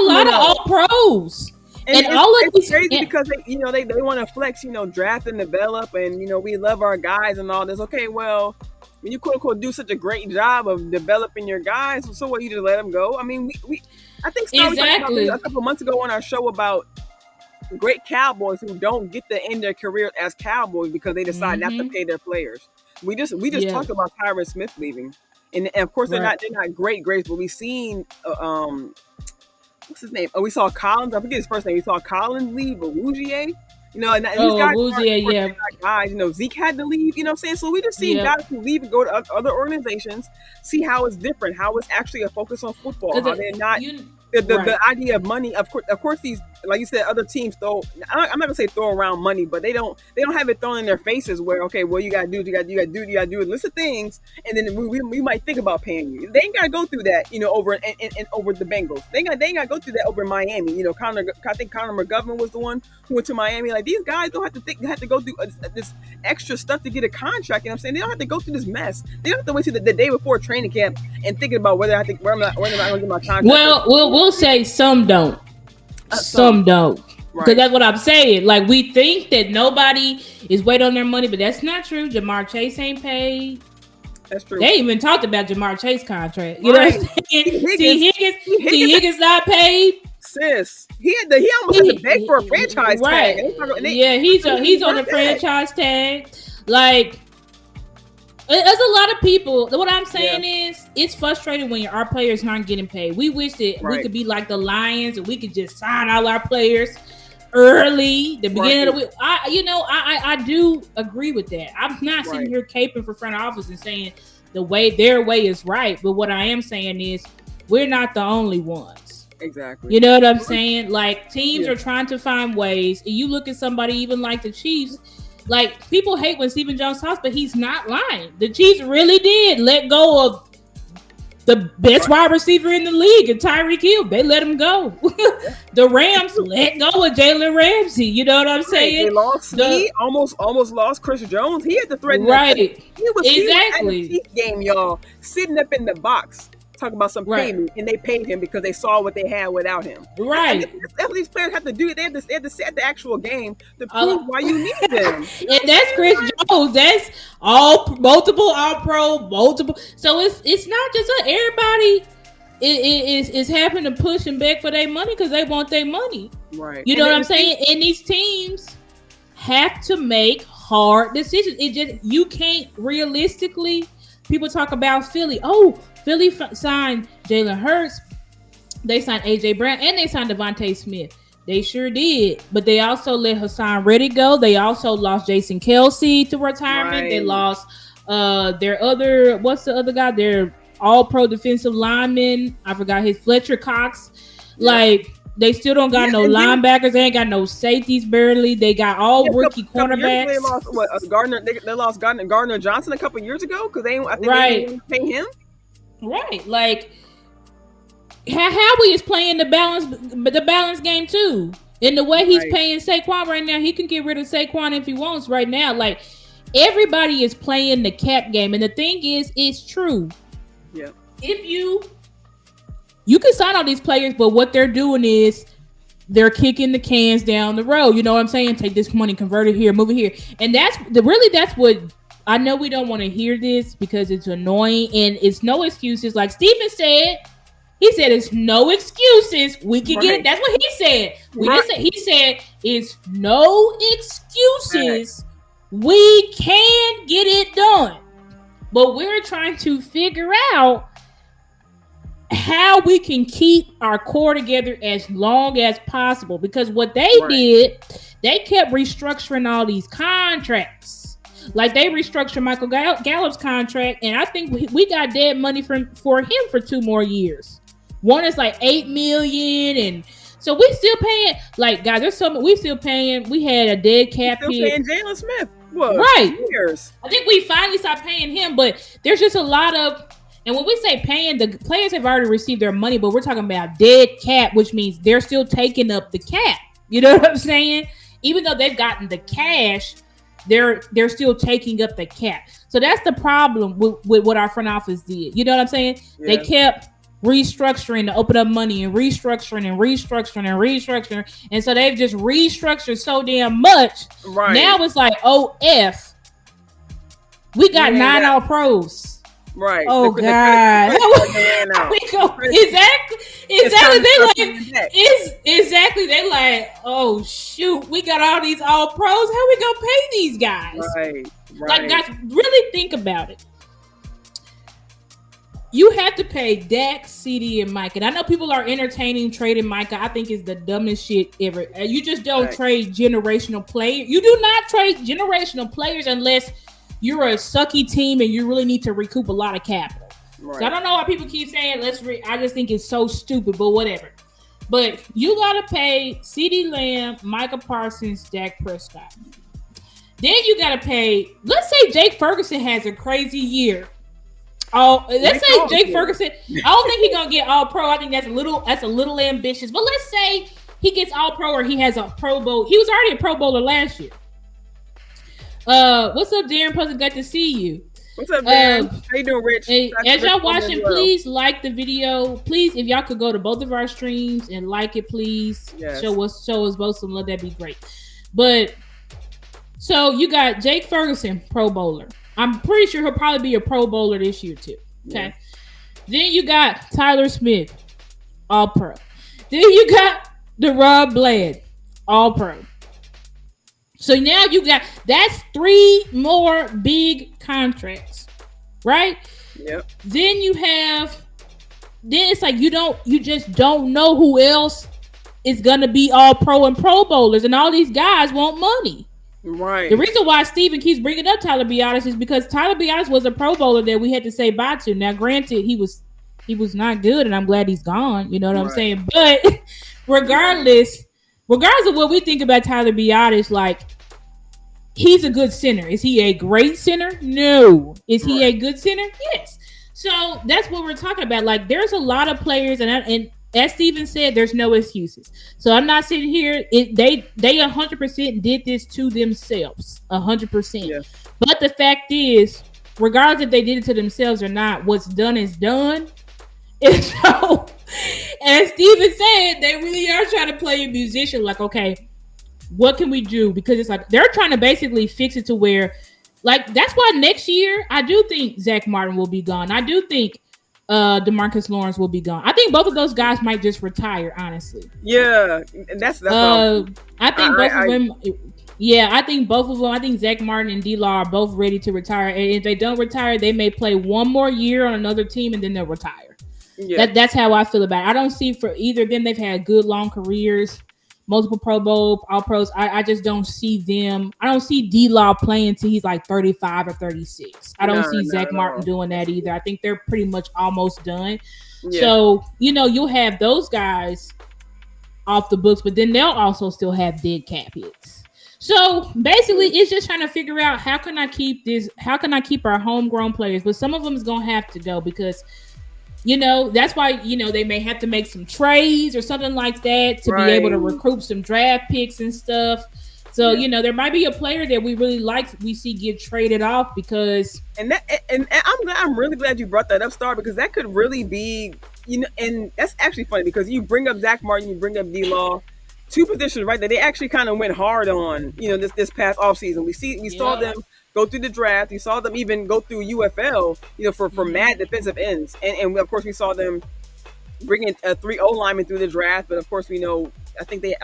[SPEAKER 2] lot of all pros.
[SPEAKER 1] And all of these crazy because they want to flex, draft and develop, and we love our guys and all this. Okay, well, when you quote unquote do such a great job of developing your guys, so what, you just let them go? I mean, I think we talked about a couple months ago on our show about great Cowboys who don't get to end their career as Cowboys because they decide not to pay their players. We just talked about Tyron Smith leaving, and of course they're not great greats, but we've seen what's his name? Oh, we saw Collins. I forget his first name. We saw Collins leave, but Wouzier. And these guys, Zeke had to leave. You know what I'm saying? So we just see guys who leave and go to other organizations, see how it's different, how it's actually a focus on football, how they're not. The idea of money, of course, these, like you said, other teams throw. I'm not gonna say throw around money, but they don't have it thrown in their faces. Where you gotta do a list of things, and then we might think about paying you. They ain't gotta go through that, over and over the Bengals. They ain't gotta go through that over in Miami. I think Connor McGovern was the one who went to Miami. Like, these guys don't have to go through this extra stuff to get a contract. You know what I'm saying? They don't have to go through this mess. They don't have to wait till the day before training camp and thinking about whether I'm not going to get my contract.
[SPEAKER 2] We'll say some don't. Some don't. Because that's what I'm saying. Like, we think that nobody is waiting on their money, but that's not true. Jamar Chase ain't paid.
[SPEAKER 1] That's true.
[SPEAKER 2] They even talked about Jamar Chase contract. You know what I'm saying? T. Higgins not paid.
[SPEAKER 1] Sis, he almost had to beg for a franchise tag.
[SPEAKER 2] He's on the franchise tag. Like, there's a lot of people. What I'm saying is, it's frustrating when our players aren't getting paid. We wish that we could be like the Lions and we could just sign all our players early, the beginning of the week. I do agree with that. I'm not sitting here caping for front office and saying their way is right. But what I am saying is, we're not the only ones.
[SPEAKER 1] Exactly.
[SPEAKER 2] You know what I'm saying? Like, teams are trying to find ways. And you look at somebody even like the Chiefs. Like, people hate when Stephen Jones talks, but he's not lying. The Chiefs really did let go of the best wide receiver in the league, and Tyreek Hill. They let him go. The Rams let go of Jalen Ramsey. You know what I'm saying?
[SPEAKER 1] They lost. He almost lost Chris Jones. He had to threaten.
[SPEAKER 2] Right.
[SPEAKER 1] He was at the Chiefs game, y'all, sitting up in the box. Talk about some payment, and they paid him because they saw what they had without him.
[SPEAKER 2] Right.
[SPEAKER 1] That's what these players have to do. They have to set the actual game to prove why you need them.
[SPEAKER 2] And that's Chris Jones. That's multiple All-Pro. So it's not just everybody is having to push and beg for their money because they want their money.
[SPEAKER 1] Right.
[SPEAKER 2] You know what I'm saying? And these teams have to make hard decisions. It just, you can't realistically. People talk about Philly. Oh, Philly signed Jalen Hurts. They signed AJ Brown and they signed Devontae Smith. They sure did, but they also let Hassan Reddick go. They also lost Jason Kelce to retirement. Right. They lost their other, what's the other guy? Their all-pro defensive lineman. I forgot his Fletcher Cox. Yeah. Like, they still don't got no linebackers. They ain't got no safeties barely. They got all rookie cornerbacks.
[SPEAKER 1] They lost Gardner. They lost Gardner Johnson a couple years ago because they didn't pay him.
[SPEAKER 2] Right, like Howie is playing the balance game too. In the way he's paying Saquon right now, he can get rid of Saquon if he wants right now. Like, everybody is playing the cap game, and the thing is, it's true.
[SPEAKER 1] Yeah.
[SPEAKER 2] If you can sign all these players, but what they're doing is they're kicking the cans down the road. You know what I'm saying? Take this money, convert it here, move it here. And that's what I know. We don't want to hear this because it's annoying and it's no excuses. Like Steven said, he said it's no excuses. We can get it. That's what he said. He said it's no excuses. We can get it done. But we're trying to figure out how we can keep our core together as long as possible, because what they did, they kept restructuring all these contracts. Like, they restructured Michael Gallup's contract, and I think we got dead money for him for 2 more years. One is like $8 million, and so we still paying. Like, guys, there's something we still paying. We had a dead cap
[SPEAKER 1] hit. Still paying Jalen Smith.
[SPEAKER 2] What? Right. Years. I think we finally stopped paying him, but there's just a lot of. And when we say paying, the players have already received their money, but we're talking about dead cap, which means they're still taking up the cap. You know what I'm saying? Even though they've gotten the cash, they're still taking up the cap. So that's the problem with what our front office did. You know what I'm saying? Yeah. They kept restructuring to open up money and restructuring. And so they've just restructured so damn much. Right. Now it's like, we got 9 All-Pros.
[SPEAKER 1] Right.
[SPEAKER 2] Oh God. Exactly. They like, oh shoot, we got all these all pros. How we gonna pay these guys?
[SPEAKER 1] Right.
[SPEAKER 2] Like, guys, really think about it. You have to pay Dak, CD, and Micah. And I know people are entertaining trading Micah. I think it's the dumbest shit ever. You just don't trade generational players. You do not trade generational players unless you're a sucky team and you really need to recoup a lot of capital. Right. So I don't know why people keep saying I just think it's so stupid, but whatever. But you gotta pay CeeDee Lamb, Micah Parsons, Dak Prescott. Then you gotta pay. Let's say Jake Ferguson has a crazy year. Let's say Jake Ferguson. I don't think he's gonna get All Pro. I think that's a little ambitious. But let's say he gets All Pro or he has a Pro Bowl. He was already a Pro Bowler last year. What's up, Darren? Puzzle, good to see you.
[SPEAKER 1] What's up, Darren? How you doing, Rich?
[SPEAKER 2] As y'all watching, please like the video. Please, if y'all could go to both of our streams and like it, please. Yes. Show us both some love. That'd be great. But so you got Jake Ferguson, Pro Bowler. I'm pretty sure he'll probably be a Pro Bowler this year too. Okay. Yeah. Then you got Tyler Smith, All Pro. Then you got De'Ron Bland, All Pro. So now that's 3 more big contracts, right?
[SPEAKER 1] Yep.
[SPEAKER 2] Then it's like you just don't know who else is gonna be All Pro and Pro Bowlers, and all these guys want money.
[SPEAKER 1] Right.
[SPEAKER 2] The reason why Steven keeps bringing up Tyler Biadasz is because Tyler Biadasz was a Pro Bowler that we had to say bye to. Now, granted, he was not good, and I'm glad he's gone. You know what I'm saying? But regardless of what we think about Tyler Biadasz, like, he's a good center. Is he a great center? No. Is he a good center? Yes. So that's what we're talking about. Like, there's a lot of players, and as Steven said, there's no excuses. So I'm not sitting here. They 100% did this to themselves, 100%. Yeah. But the fact is, regardless if they did it to themselves or not, what's done is done. And so, as Steven said, they really are trying to play a musician. Like, okay, what can we do? Because it's like they're trying to basically fix it to where, like, that's why next year I do think Zach Martin will be gone. I do think DeMarcus Lawrence will be gone. I think both of those guys might just retire, honestly.
[SPEAKER 1] Yeah, that's
[SPEAKER 2] I think both of them. Yeah, I think both of them. I think Zach Martin and D-Law are both ready to retire. And if they don't retire, they may play one more year on another team and then they'll retire. Yeah. That's how I feel about it. I don't see for either of them. They've had good long careers, multiple Pro Bowl, All Pros. I just don't see them. I don't see D-Law playing until he's like 35 or 36. I don't see Zach Martin doing that either. I think they're pretty much almost done. Yeah. So, you'll have those guys off the books, but then they'll also still have dead cap hits. So basically, it's just trying to figure out how can I keep our homegrown players, but some of them is gonna have to go because that's why they may have to make some trades or something like that to be able to recruit some draft picks and stuff. So there might be a player that we really like we see get traded off because
[SPEAKER 1] and I'm really glad you brought that up, Star, because that could really be and that's actually funny because you bring up Zach Martin, you bring up D-Law. Two positions, right, that they actually kind of went hard on, this past offseason. We saw them go through the draft. We saw them even go through UFL, for mad defensive ends. And of course, we saw them bring in 3 O-linemen through the draft. But of course, we know, I think they,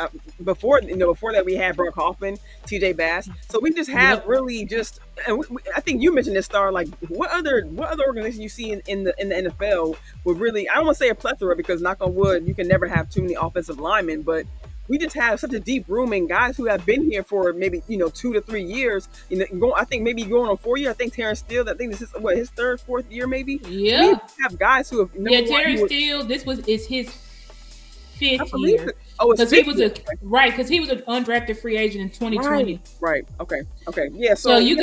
[SPEAKER 1] before that, we had Brock Hoffman, TJ Bass. So we just have really just, and I think you mentioned this, Star, like what other organization you see in the NFL would really, I don't want to say a plethora because knock on wood, you can never have too many offensive linemen, but we just have such a deep room and guys who have been here for maybe 2 to 3 years. I think maybe going on 4 years. I think Terrence Steele. I think this is his 3rd, 4th year maybe.
[SPEAKER 2] Yeah,
[SPEAKER 1] we have guys who have.
[SPEAKER 2] Terrence Steele. This is his 5th year.
[SPEAKER 1] Because
[SPEAKER 2] he was because he was an undrafted free agent in 2020.
[SPEAKER 1] Right. Okay. Yeah.
[SPEAKER 2] So he's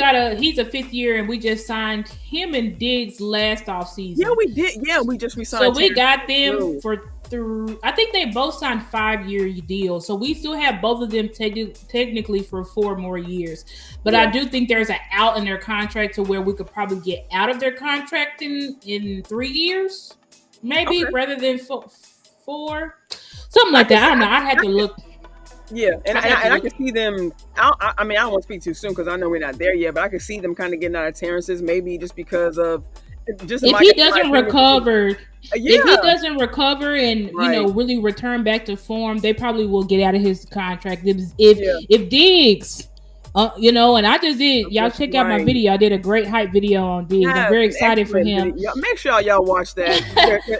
[SPEAKER 2] a 5th year, and we just signed him and Diggs last off season.
[SPEAKER 1] Yeah, we did. Yeah, we signed.
[SPEAKER 2] So we got them through. I think they both signed 5-year deals, so we still have both of them technically for 4 more years. But I do think there's an out in their contract to where we could probably get out of their contract in 3 years, maybe rather than 4. Something like that. I don't know. I'd have to look.
[SPEAKER 1] Yeah, and I can see them. I don't want to speak too soon because I know we're not there yet, but I can see them kind of getting out of Terrence's maybe just because of
[SPEAKER 2] if he doesn't recover. If he doesn't recover and really return back to form, they probably will get out of his contract. If Diggs, and I just did. Y'all check out my video. I did a great hype video on Diggs. I'm very excited for him.
[SPEAKER 1] Make sure y'all watch that.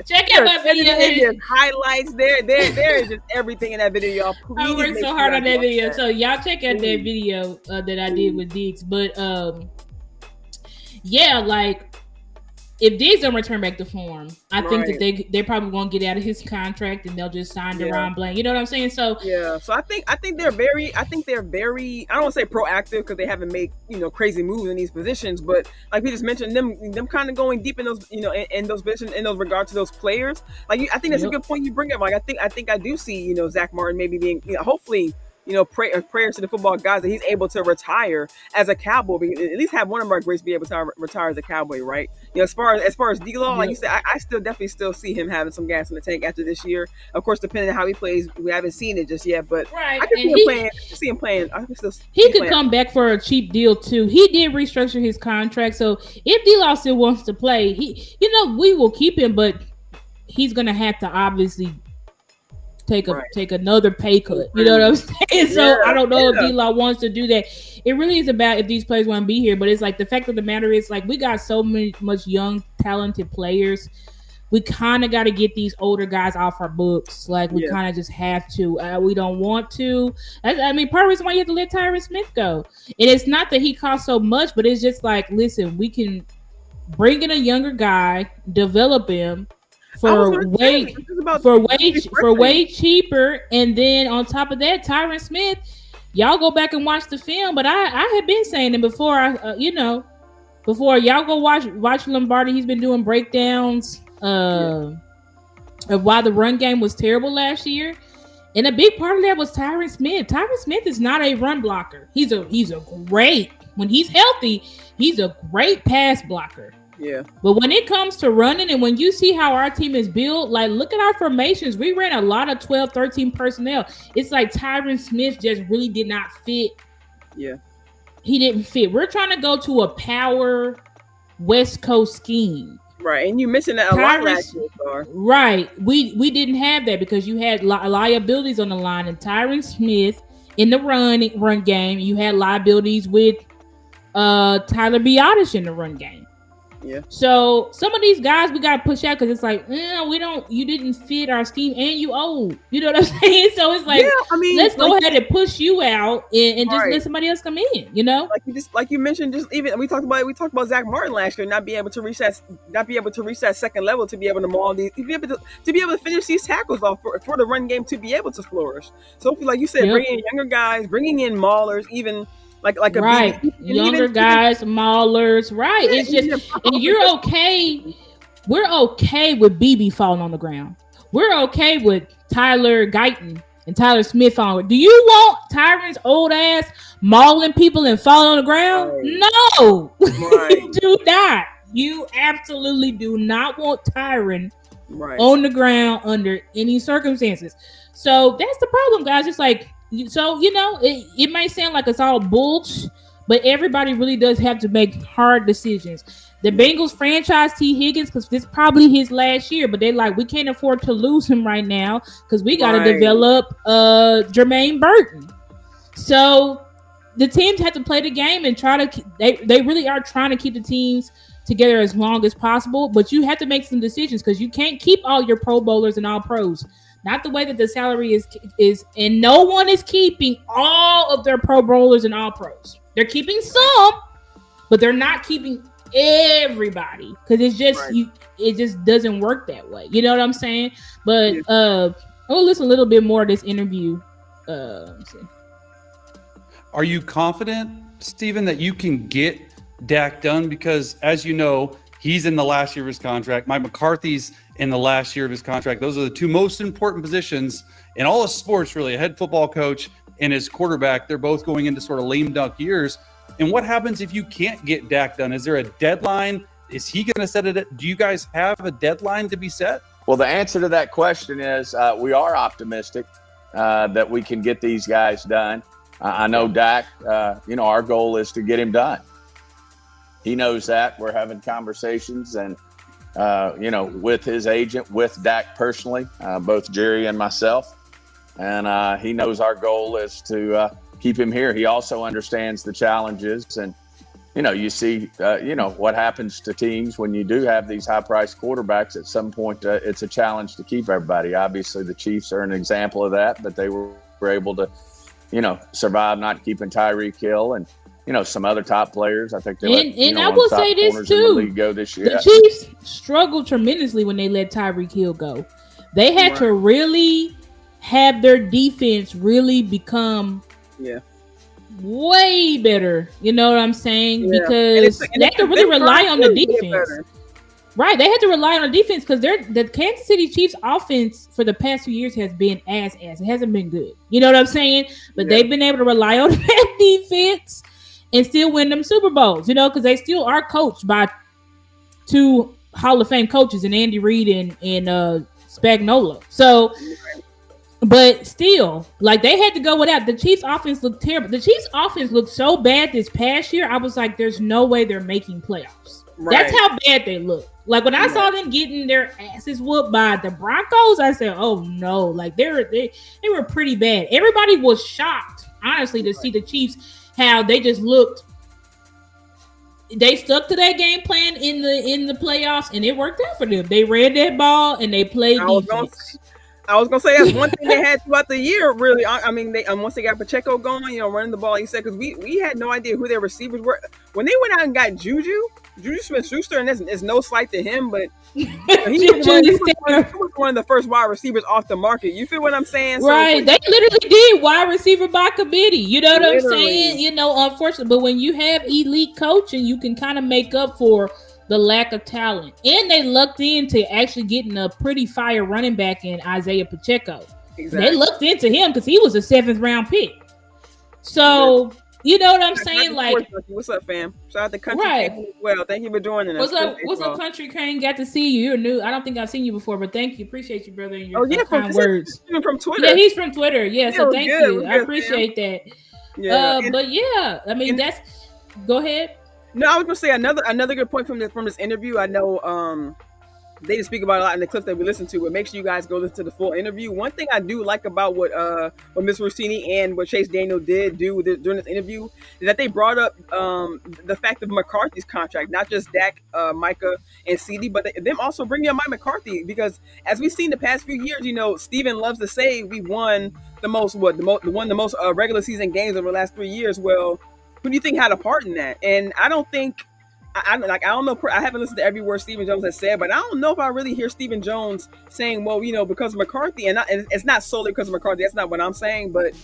[SPEAKER 2] Check out my video.
[SPEAKER 1] There's highlights there. There is just everything in that video. Y'all,
[SPEAKER 2] I worked so hard on that video. So y'all check out that video that I did with Diggs. But if Diggs don't return back to form, I think that they probably won't get out of his contract and they'll just sign Deron Blank. You know what I'm saying? So
[SPEAKER 1] so I think they're very. I don't want to say proactive because they haven't made crazy moves in these positions, but like we just mentioned, them kind of going deep in those in those positions in those regard to those players. Like I think that's a good point you bring up. Like I think I do see Zach Martin maybe being hopefully. Prayers to the football guys that he's able to retire as a Cowboy, at least have one of our greats be able to retire as a Cowboy, right? As far as D-Law, like you said, I still see him having some gas in the tank after this year. Of course, depending on how he plays, we haven't seen it just yet, but I can see him playing.
[SPEAKER 2] He could come back for a cheap deal too. He did restructure his contract, so if D-Law still wants to play, we will keep him, but he's gonna have to obviously take another pay cut. You know what I'm saying? So I don't know if D-Law wants to do that. It really is about if these players want to be here, but it's like the fact of the matter is like we got so much young, talented players. We kind of got to get these older guys off our books. Like we kind of just have to. We don't want to. Part of the reason why you have to let Tyron Smith go. And it's not that he costs so much, but it's just like, listen, we can bring in a younger guy, develop him, for way cheaper, and then on top of that, Tyron Smith, y'all go back and watch the film. But I had been saying it before. Before y'all go watch Lombardi, he's been doing breakdowns of why the run game was terrible last year, and a big part of that was Tyron Smith. Tyron Smith is not a run blocker. He's a great, when he's healthy, he's a great pass blocker.
[SPEAKER 1] Yeah.
[SPEAKER 2] But when it comes to running, and when you see how our team is built, like look at our formations. We ran a lot of 12, 13 personnel. It's like Tyron Smith just really did not fit.
[SPEAKER 1] Yeah.
[SPEAKER 2] He didn't fit. We're trying to go to a power West Coast scheme.
[SPEAKER 1] Right. And you mentioned that a lot last year.
[SPEAKER 2] Right. We didn't have that because you had liabilities on the line, and Tyron Smith in the run game. You had liabilities with Tyler Biotish in the run game.
[SPEAKER 1] Yeah.
[SPEAKER 2] So some of these guys we gotta push out because it's like, you didn't fit our scheme and you old. You know what I'm saying? So it's like, let's go ahead and push you out and just let somebody else come in. You know,
[SPEAKER 1] like you mentioned, just even we talked about Zach Martin last year not being able to reach that second level to be able to maul these, to be able to finish these tackles off for the run game to be able to flourish. So like you said, bringing in younger guys, bringing in maulers, even. Like
[SPEAKER 2] right, younger guys, maulers, right? It's just, and you're okay. We're okay with BB falling on the ground. We're okay with Tyler Guyton and Tyler Smith on. Do you want Tyron's old ass mauling people and falling on the ground? Right. No, you do not. You absolutely do not want Tyron on the ground under any circumstances. So that's the problem, guys. It's like. So, it might sound like it's all bullshit, but everybody really does have to make hard decisions. The Bengals franchise T. Higgins, because this is probably his last year, but they're like, we can't afford to lose him right now because we got to develop Jermaine Burton. So the teams have to play the game and try to they really are trying to keep the teams together as long as possible, but you have to make some decisions because you can't keep all your Pro Bowlers and all pros. Not the way that the salary is, and no one is keeping all of their Pro Bowlers and all pros. They're keeping some, but they're not keeping everybody because it's just it just doesn't work that way. You know what I'm saying? But we'll listen a little bit more of this interview. Let me see.
[SPEAKER 5] Are you confident, Steven, that you can get Dak done? Because as you know, he's in the last year of his contract. Mike McCarthy's in the last year of his contract. Those are the two most important positions in all of sports, really. A head football coach and his quarterback, they're both going into sort of lame duck years. And what happens if you can't get Dak done? Is there a deadline? Is he going to set it? Do you guys have a deadline to be set?
[SPEAKER 4] Well, the answer to that question is we are optimistic that we can get these guys done. I know Dak, our goal is to get him done. He knows that. We're having conversations and, with his agent, with Dak personally, both Jerry and myself. And he knows our goal is to keep him here. He also understands the challenges. And, you see, what happens to teams when you do have these high-priced quarterbacks. At some point, it's a challenge to keep everybody. Obviously, the Chiefs are an example of that, but they were able to, survive not keeping Tyreek Hill and, some other top players. I think they
[SPEAKER 2] I will say this too.
[SPEAKER 4] Go this year.
[SPEAKER 2] The Chiefs struggled tremendously when they let Tyreek Hill go. They had to really have their defense really become way better. You know what I'm saying? Yeah. Because they had to really rely on the defense. Right. They had to rely on the defense because the Kansas City Chiefs offense for the past few years has been ass. It hasn't been good. You know what I'm saying? But they've been able to rely on that defense and still win them Super Bowls, because they still are coached by two Hall of Fame coaches in Andy Reid and Spagnuolo. So, but still, like they had to go without. The Chiefs offense looked terrible. The Chiefs offense looked so bad this past year. I was like, there's no way they're making playoffs. Right. That's how bad they look. Like when I saw them getting their asses whooped by the Broncos, I said, oh no, like they were pretty bad. Everybody was shocked, honestly, to see the Chiefs. How they just looked. They stuck to that game plan in the playoffs, and it worked out for them. They ran that ball and they played defense.
[SPEAKER 1] I was gonna say that's one thing they had throughout the year. Really, I mean, they once they got Pacheco going, running the ball. He said because we had no idea who their receivers were when they went out and got Juju Smith-Schuster, and it's no slight to him, but he was one of the first wide receivers off the market. You feel what I'm saying?
[SPEAKER 2] Right. They literally did wide receiver by committee. You know what I'm saying? Unfortunately, but when you have elite coaching, you can kind of make up for the lack of talent. And they lucked into actually getting a pretty fire running back in Isaiah Pacheco. Exactly. They looked into him because he was a 7th round pick. So, you know what I'm saying? Like,
[SPEAKER 1] what's up, fam? Shout out to Country Crane as well. Thank you for joining us.
[SPEAKER 2] What's up, Country Crane? Got to see you. You're new. I don't think I've seen you before, but thank you. Appreciate you, brother. And your kind words.
[SPEAKER 1] From Twitter.
[SPEAKER 2] Yeah, he's from Twitter. Yeah, so thank you. I appreciate that. Yeah. But yeah, I mean, go ahead.
[SPEAKER 1] No, I was gonna say another good point from this interview. I know they just speak about it a lot in the clip that we listened to, but make sure you guys go listen to the full interview. One thing I do like about what Ms. Rossini and what Chase Daniel did do during this interview is that they brought up the fact of McCarthy's contract, not just Dak, Micah, and CD, but them also bringing up Mike McCarthy, because as we've seen the past few years, Steven loves to say we won the most regular season games over the last 3 years. Well, who do you think had a part in that? And I don't think. I don't know. I haven't listened to every word Stephen Jones has said, but I don't know if I really hear Stephen Jones saying, "Well, because of McCarthy," and it's not solely because of McCarthy. That's not what I'm saying, but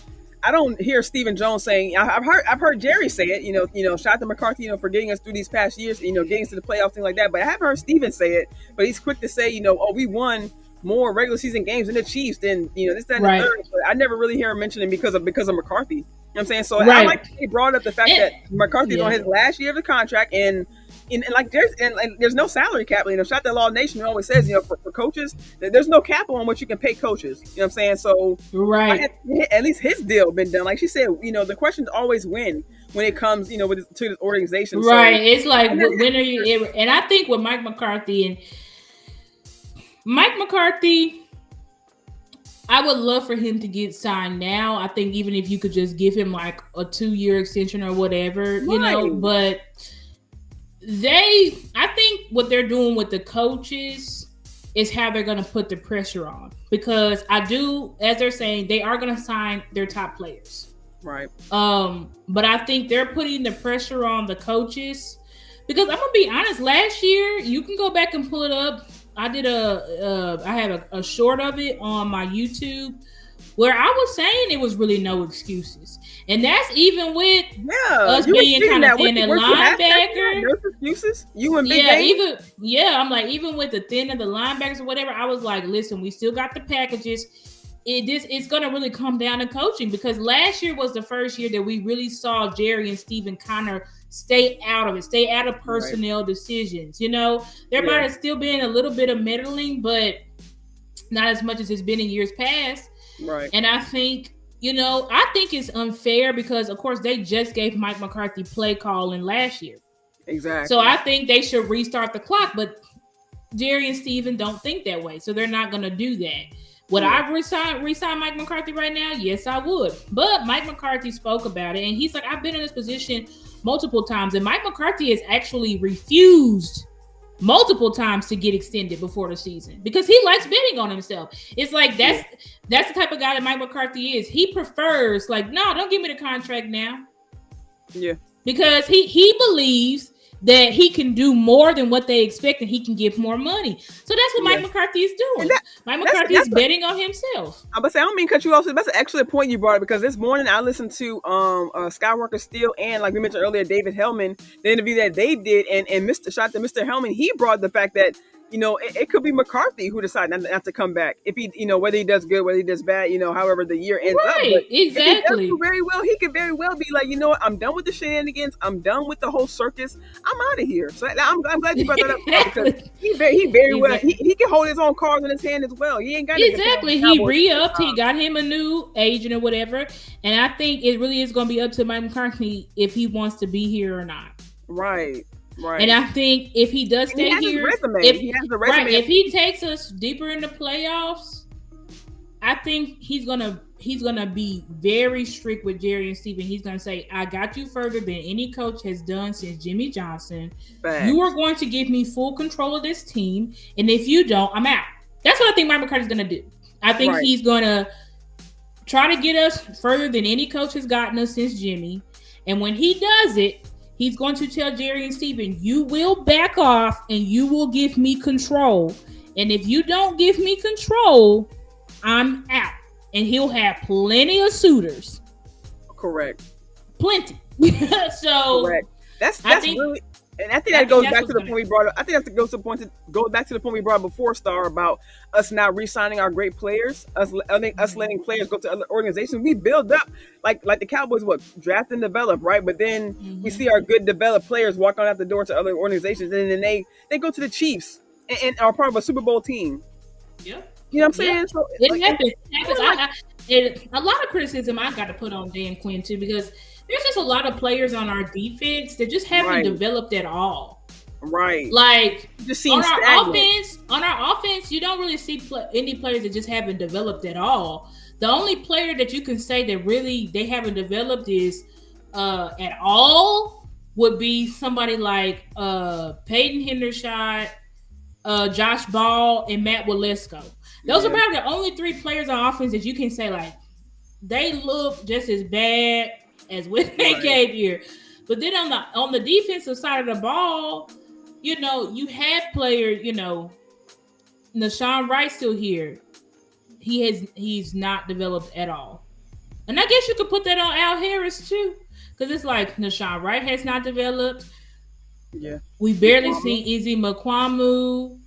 [SPEAKER 1] I don't hear Stephen Jones saying. I've heard Jerry say it. Shout out to McCarthy, for getting us through these past years. Getting us to the playoffs, things like that. But I haven't heard Stephen say it. But he's quick to say, "Oh, we won more regular season games than the Chiefs." Then this, that, and the third. But I never really hear him mentioning because of McCarthy. You know what I'm saying? So I like he brought up the fact that McCarthy's on his last year of the contract, and there's no salary cap. Shout out to Law Nation, who always says, for coaches, there's no cap on what you can pay coaches. You know what I'm saying? So at least his deal been done. Like she said, the questions always when it comes, to the organization.
[SPEAKER 2] Right. So, it's like, when are you ever? And I think with Mike McCarthy, I would love for him to get signed now. I think even if you could just give him like a 2-year extension or whatever, but I think what they're doing with the coaches is how they're going to put the pressure on, because as they're saying, they are going to sign their top players.
[SPEAKER 1] Right.
[SPEAKER 2] But I think they're putting the pressure on the coaches, because I'm going to be honest, last year, you can go back and pull it up. I did I had a short of it on my YouTube where I was saying it was really no excuses. And that's even with us being kind of thin at linebacker.
[SPEAKER 1] There's excuses? You and Big Game?
[SPEAKER 2] I'm like, even with the thin of the linebackers or whatever, I was like, listen, we still got the packages. It's going to really come down to coaching, because last year was the first year that we really saw Jerry and Steven kind of stay out of it, stay out of personnel decisions. There might have still been a little bit of meddling, but not as much as it's been in years past.
[SPEAKER 1] Right.
[SPEAKER 2] And I think, I think it's unfair because, of course, they just gave Mike McCarthy play calling last year.
[SPEAKER 1] Exactly.
[SPEAKER 2] So I think they should restart the clock, but Jerry and Steven don't think that way, so they're not going to do that. Would I resign Mike McCarthy right now? Yes, I would. But Mike McCarthy spoke about it, and he's like, I've been in this position multiple times, and Mike McCarthy has actually refused multiple times to get extended before the season because he likes betting on himself. It's like that's the type of guy that Mike McCarthy is. He prefers, like, no, don't give me the contract now.
[SPEAKER 1] Yeah.
[SPEAKER 2] Because he believes that he can do more than what they expect and he can get more money. So that's what Mike McCarthy is doing. Mike McCarthy is betting on himself.
[SPEAKER 1] I'm about to say, I don't mean to cut you off. So that's an excellent point you brought up, because this morning I listened to Skywalker Steele and, like we mentioned earlier, David Hellman, the interview that they did, and Mr. Hellman, he brought the fact that it could be McCarthy who decides not to come back. If he, whether he does good, whether he does bad, however the year ends up. But
[SPEAKER 2] exactly.
[SPEAKER 1] He could very well be like, what, I'm done with the shenanigans. I'm done with the whole circus. I'm out of here. So I'm glad you brought that up, because he very well, he can hold his own cards in his hand as well. He ain't got
[SPEAKER 2] exactly. He re-upped. He got him a new agent or whatever. And I think it really is going to be up to Mike McCarthy if he wants to be here or not.
[SPEAKER 1] Right. Right.
[SPEAKER 2] And I think if he does stay here, if he takes us deeper in the playoffs, I think he's gonna be very strict with Jerry and Steven. He's gonna say, I got you further than any coach has done since Jimmy Johnson. Facts. You are going to give me full control of this team, and if you don't, I'm out. That's what I think Mike McCarthy's gonna do. I think he's gonna try to get us further than any coach has gotten us since Jimmy. And when he does it, he's going to tell Jerry and Steven, you will back off and you will give me control. And if you don't give me control, I'm out. And he'll have plenty of suitors.
[SPEAKER 1] Correct.
[SPEAKER 2] Plenty. So
[SPEAKER 1] correct. That's really, and I think that goes back to the point we brought up. I think that goes back to the point we brought up before, Star, about us not re-signing our great players, us letting players go to other organizations. We build up like the Cowboys, draft and develop, right? But then we see our good developed players walk on out the door to other organizations, and then they go to the Chiefs and are part of a Super Bowl team.
[SPEAKER 2] Yeah.
[SPEAKER 1] You know what I'm saying?
[SPEAKER 2] Yeah.
[SPEAKER 1] So
[SPEAKER 2] it happens. A lot of criticism I got to put on Dan Quinn too, because there's just a lot of players on our defense that just haven't developed at all.
[SPEAKER 1] Right.
[SPEAKER 2] Like
[SPEAKER 1] just seems stagnant.
[SPEAKER 2] On our offense, you don't really see any players that just haven't developed at all. The only player that you can say that really they haven't developed is at all would be somebody like Peyton Hendershot, Josh Ball, and Matt Walesko. Those are probably the only 3 players on offense that you can say like they look just as bad as when they came here. But then on the defensive side of the ball, you know, you have players, you know, Nashawn Wright still here. He's not developed at all. And I guess you could put that on Al Harris too. Because it's like Nashawn Wright has not developed.
[SPEAKER 1] Yeah.
[SPEAKER 2] We barely see Izzy Makwamu.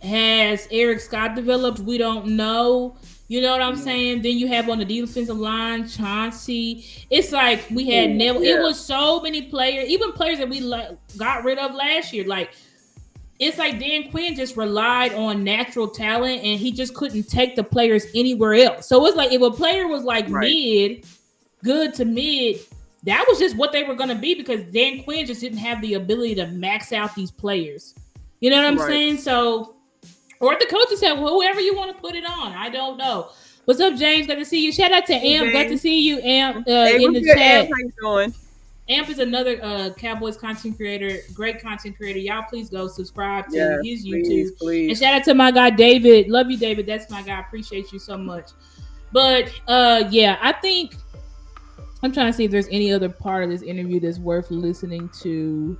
[SPEAKER 2] Has Eric Scott developed? We don't know. You know what I'm saying? Then you have on the defensive line, Chauncey. It's like we had never. It was so many players, even players that we got rid of last year. Like it's like Dan Quinn just relied on natural talent, and he just couldn't take the players anywhere else. So it's like if a player was like mid, good to mid, that was just what they were going to be because Dan Quinn just didn't have the ability to max out these players. You know what I'm saying? So. Or the coaches said, well, whoever you want to put it on. I don't know. What's up, James? Glad to see you. Shout out to Amp. Glad to see you, Amp, in the chat.
[SPEAKER 1] Amp, how you doing?
[SPEAKER 2] Amp is another Cowboys content creator, great content creator. Y'all please go subscribe to his YouTube. Please. And shout out to my guy, David. Love you, David. That's my guy. Appreciate you so much. But, I think I'm trying to see if there's any other part of this interview that's worth listening to.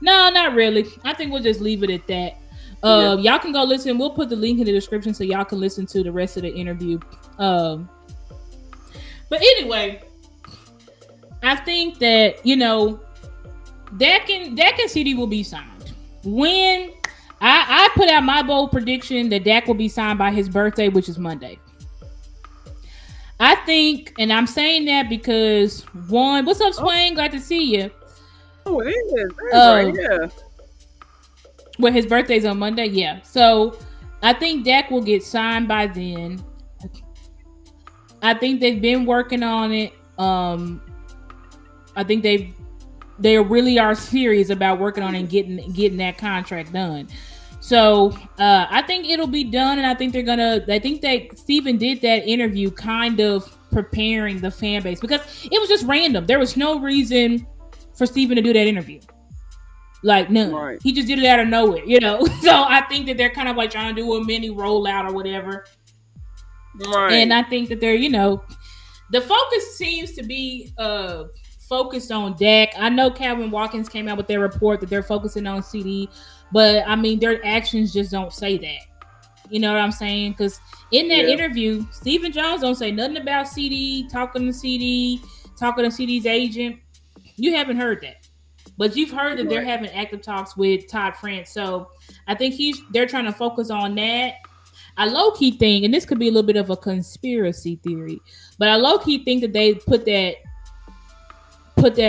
[SPEAKER 2] No, not really. I think we'll just leave it at that. Y'all can go listen. We'll put the link in the description so y'all can listen to the rest of the interview. But anyway, I think that, you know, Dak and CD will be signed. When I put out my bold prediction that Dak will be signed by his birthday, which is Monday. I think, and I'm saying that because one, what's up, Swain? Glad to see you.
[SPEAKER 1] Oh, it is. Right, yeah.
[SPEAKER 2] Well, his birthday's on Monday, yeah. So I think Dak will get signed by then. I think they've been working on it. I think they really are serious about working on it and getting that contract done. So I think it'll be done, and I think that Steven did that interview kind of preparing the fan base because it was just random. There was no reason for Steven to do that interview. Like none. Right. He just did it out of nowhere, you know. So I think that they're kind of like trying to do a mini rollout or whatever. Right. And I think that they're, you know, the focus seems to be focused on Dak. I know Calvin Watkins came out with their report that they're focusing on CD, but I mean their actions just don't say that. You know what I'm saying? Because in that interview, Stephen Jones don't say nothing about CD, talking to CD's agent. You haven't heard that. But you've heard that they're having active talks with Todd France. So I think they're trying to focus on that. I low-key think, and this could be a little bit of a conspiracy theory, but I low-key think that they put that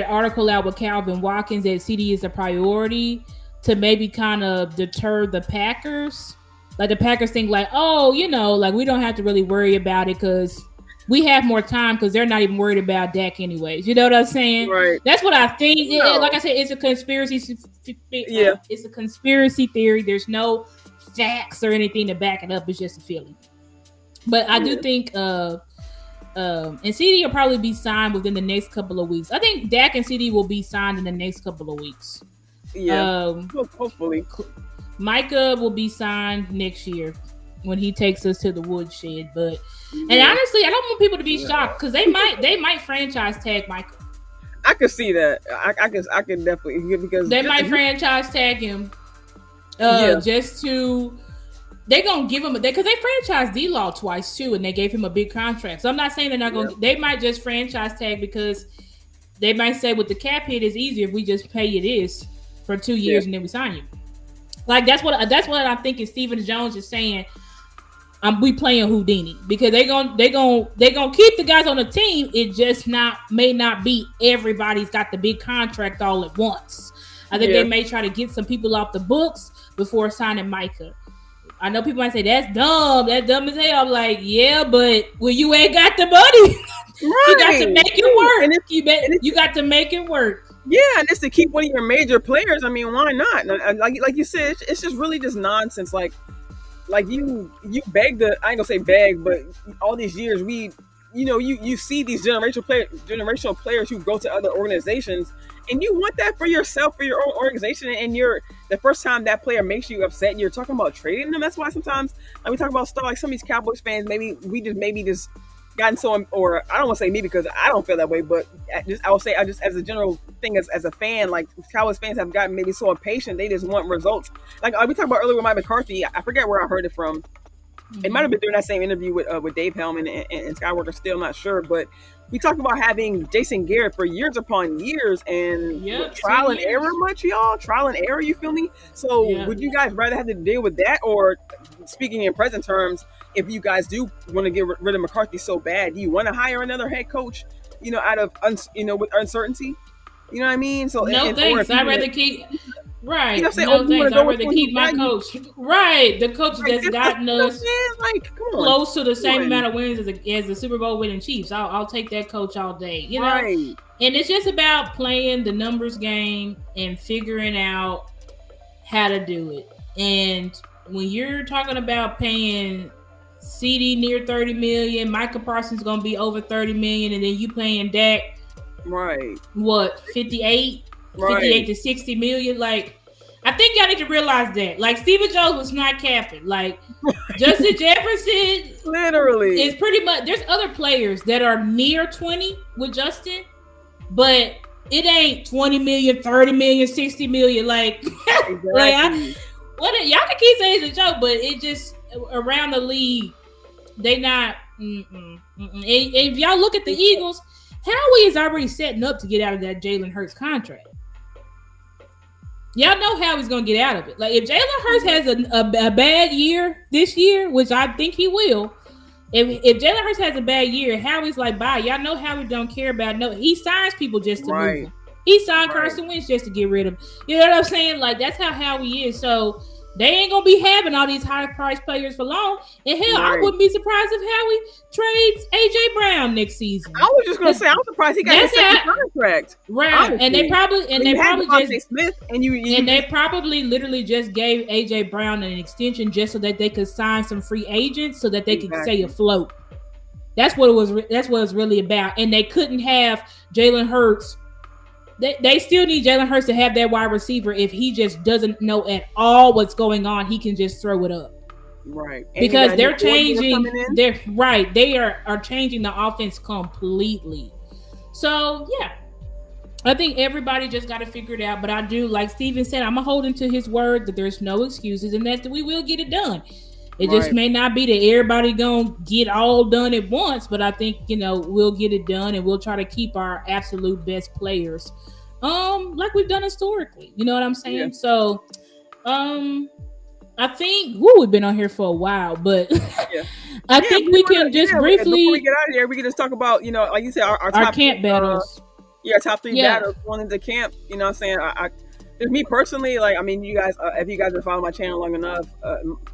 [SPEAKER 2] article out with Calvin Watkins that CD is a priority to maybe kind of deter the Packers. Like the Packers think like, oh, you know, like we don't have to really worry about it because we have more time because they're not even worried about Dak anyways. You know what I'm saying? Right. That's what I think. No. Like I said, it's a conspiracy. It's a conspiracy theory. There's no facts or anything to back it up. It's just a feeling. But I do think, and CD will probably be signed within the next couple of weeks. I think Dak and CD will be signed in the next couple of weeks.
[SPEAKER 1] Yeah. Hopefully.
[SPEAKER 2] Micah will be signed next year when he takes us to the woodshed. But and honestly, I don't want people to be shocked because they might franchise tag Michael.
[SPEAKER 1] I could see that. I can definitely because
[SPEAKER 2] they might franchise tag him. Just to they're gonna give him because they franchised D-Law twice too, and they gave him a big contract. So I'm not saying they're not gonna. They might just franchise tag because they might say with the cap hit it's easier if we just pay you this for 2 years and then we sign you. Like that's what I think is Stephen Jones is saying. We playing Houdini because they gonna keep the guys on the team. It just may not be everybody's got the big contract all at once. I think they may try to get some people off the books before signing Micah. I know people might say that's dumb. That's dumb as hell. I'm like, yeah, but when you ain't got the money, you got to make it work. You got to make it work.
[SPEAKER 1] Yeah, and just to keep one of your major players. I mean, why not? And like you said, it's just really just nonsense. Like you beg the, I ain't gonna say beg, but all these years you see these generational players who go to other organizations, and you want that for yourself, for your own organization, and the first time that player makes you upset and you're talking about trading them. That's why sometimes when we talk about stuff like some of these Cowboys fans, maybe just gotten so, or I don't want to say me because I don't feel that way, but I will say I just as a general thing as a fan, like Cowboys fans have gotten maybe so impatient they just want results. Like we talked about earlier with Mike McCarthy, I forget where I heard it from. It might have been during that same interview with Dave Hellman and Skywalker. Still not sure, but we talked about having Jason Garrett for years upon years, and trial and error, much y'all trial and error. You feel me? So would you guys rather have to deal with that, or speaking in present terms, if you guys do want to get rid of McCarthy so bad, do you want to hire another head coach? Out of with uncertainty. You know what I mean? So
[SPEAKER 2] no thanks. I'd rather keep. Right. No thanks. I'd rather keep my coach. Right. The coach that's gotten us close to the same amount of wins as the Super Bowl winning Chiefs. I'll take that coach all day. You know? Right. And it's just about playing the numbers game and figuring out how to do it. And when you're talking about paying CD near $30 million, Micah Parsons going to be over $30 million, and then you paying Dak,
[SPEAKER 1] right?
[SPEAKER 2] What, 58 to 60 million? Like, I think y'all need to realize that. Like, Stephen Jones was not capping. Like, Justin Jefferson
[SPEAKER 1] literally
[SPEAKER 2] is pretty much. There's other players that are near 20 with Justin, but it ain't 20 million, 30 million, 60 million. Like,
[SPEAKER 1] exactly.
[SPEAKER 2] Y'all can keep saying it's a joke, but it just around the league, they not. And if y'all look at the Eagles, Howie is already setting up to get out of that Jalen Hurts contract. Y'all know how he's going to get out of it. Like, if Jalen Hurts has a bad year this year, which I think he will, if Jalen Hurts has a bad year, Howie's like, bye. Y'all know Howie don't care about no. He signs people just to move them. He signed Carson Wentz just to get rid of him. You know what I'm saying? Like, that's how Howie is. So they ain't going to be having all these high-priced players for long. And hell, I wouldn't be surprised if Howie trades A.J. Brown next season.
[SPEAKER 1] I was just going to say, I'm surprised he got his second contract.
[SPEAKER 2] Right. Honestly. And they probably
[SPEAKER 1] Smith and
[SPEAKER 2] they probably literally just gave A.J. Brown an extension just so that they could sign some free agents so that they could stay afloat. That's what it was. That's what it's really about. And they couldn't have Jalen Hurts. They still need Jalen Hurts to have that wide receiver. If he just doesn't know at all what's going on, he can just throw it up.
[SPEAKER 1] Right.
[SPEAKER 2] Because they're changing. They are changing the offense completely. So, yeah. I think everybody just got to figure it out. But I do, like Steven said, I'm going to hold him to his word that there's no excuses and that we will get it done. It just may not be that everybody going to get all done at once, but I think, we'll get it done and we'll try to keep our absolute best players like we've done historically. You know what I'm saying? Yeah. So I think we've been on here for a while, but I think we can just briefly
[SPEAKER 1] before we get out of here, we can just talk about, like you said, our top
[SPEAKER 2] camp battles.
[SPEAKER 1] Top 3 battles going into camp. You know what I'm saying? Just me personally, like, I mean, you guys, if you guys have followed my channel long enough,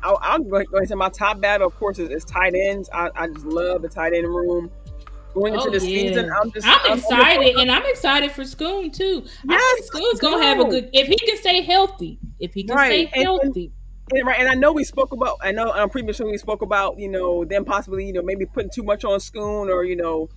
[SPEAKER 1] I'll go ahead and say my top battle, of course, is tight ends. I just love the tight end room. Going into the season, I'm
[SPEAKER 2] excited, and I'm excited for Schoon too.
[SPEAKER 1] Yes,
[SPEAKER 2] Schoon's gonna have a good if he can stay healthy.
[SPEAKER 1] And I know we spoke about. I know I'm pretty sure we spoke about them possibly maybe putting too much on Schoon or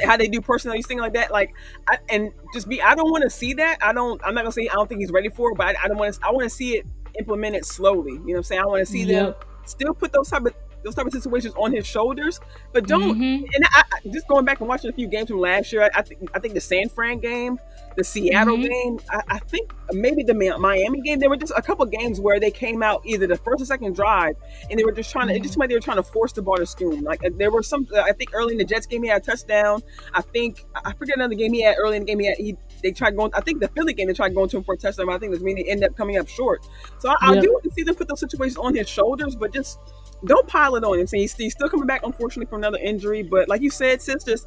[SPEAKER 1] how they do personal things like that. Like I don't want to see that. I'm not gonna say I don't think he's ready for it, but I don't want to. I want to see it implemented slowly. You know what I'm saying? I want to see them still put those type of situations on his shoulders, but don't. And I just going back and watching a few games from last year. I think the San Fran game, the Seattle game, I think maybe the Miami game. There were just a couple of games where they came out either the first or second drive, and they were just trying to. It just like they were trying to force the ball to Schoon. Like there were some. I think early in the Jets game he had a touchdown. I forget another game he had early in the game. They tried going. I think the Philly game they tried going to him for a touchdown. But I think this mean they ended up coming up short. So I do want to see them put those situations on his shoulders, but just don't pile it on him. So he's still coming back, unfortunately, from another injury. But like you said, sis, just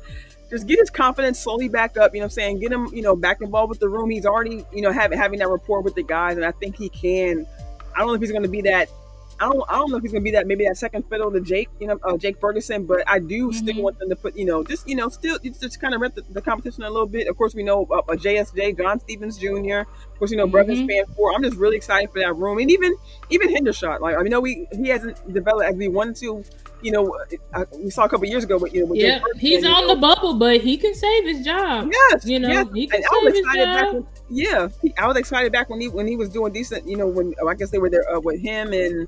[SPEAKER 1] get his confidence slowly back up. You know what I'm saying? Get him, back involved with the room. He's already, having that rapport with the guys, and I think he can. I don't know if he's going to be that I don't know if he's gonna be maybe that second fiddle to Jake, Jake Ferguson, but I do still want them to put, still just kind of rep the competition a little bit. Of course, we know JSJ, John Stevens Jr. Of course, Brothers Span 4. I'm just really excited for that room, and even Hendershot. Like, I know he hasn't developed as we wanted to. We saw a couple years ago, but
[SPEAKER 2] yeah, he's on the bubble, but he can save his job.
[SPEAKER 1] Yes,
[SPEAKER 2] he can
[SPEAKER 1] and
[SPEAKER 2] save his job.
[SPEAKER 1] I was excited back when he was doing decent. When I guess they were there with him and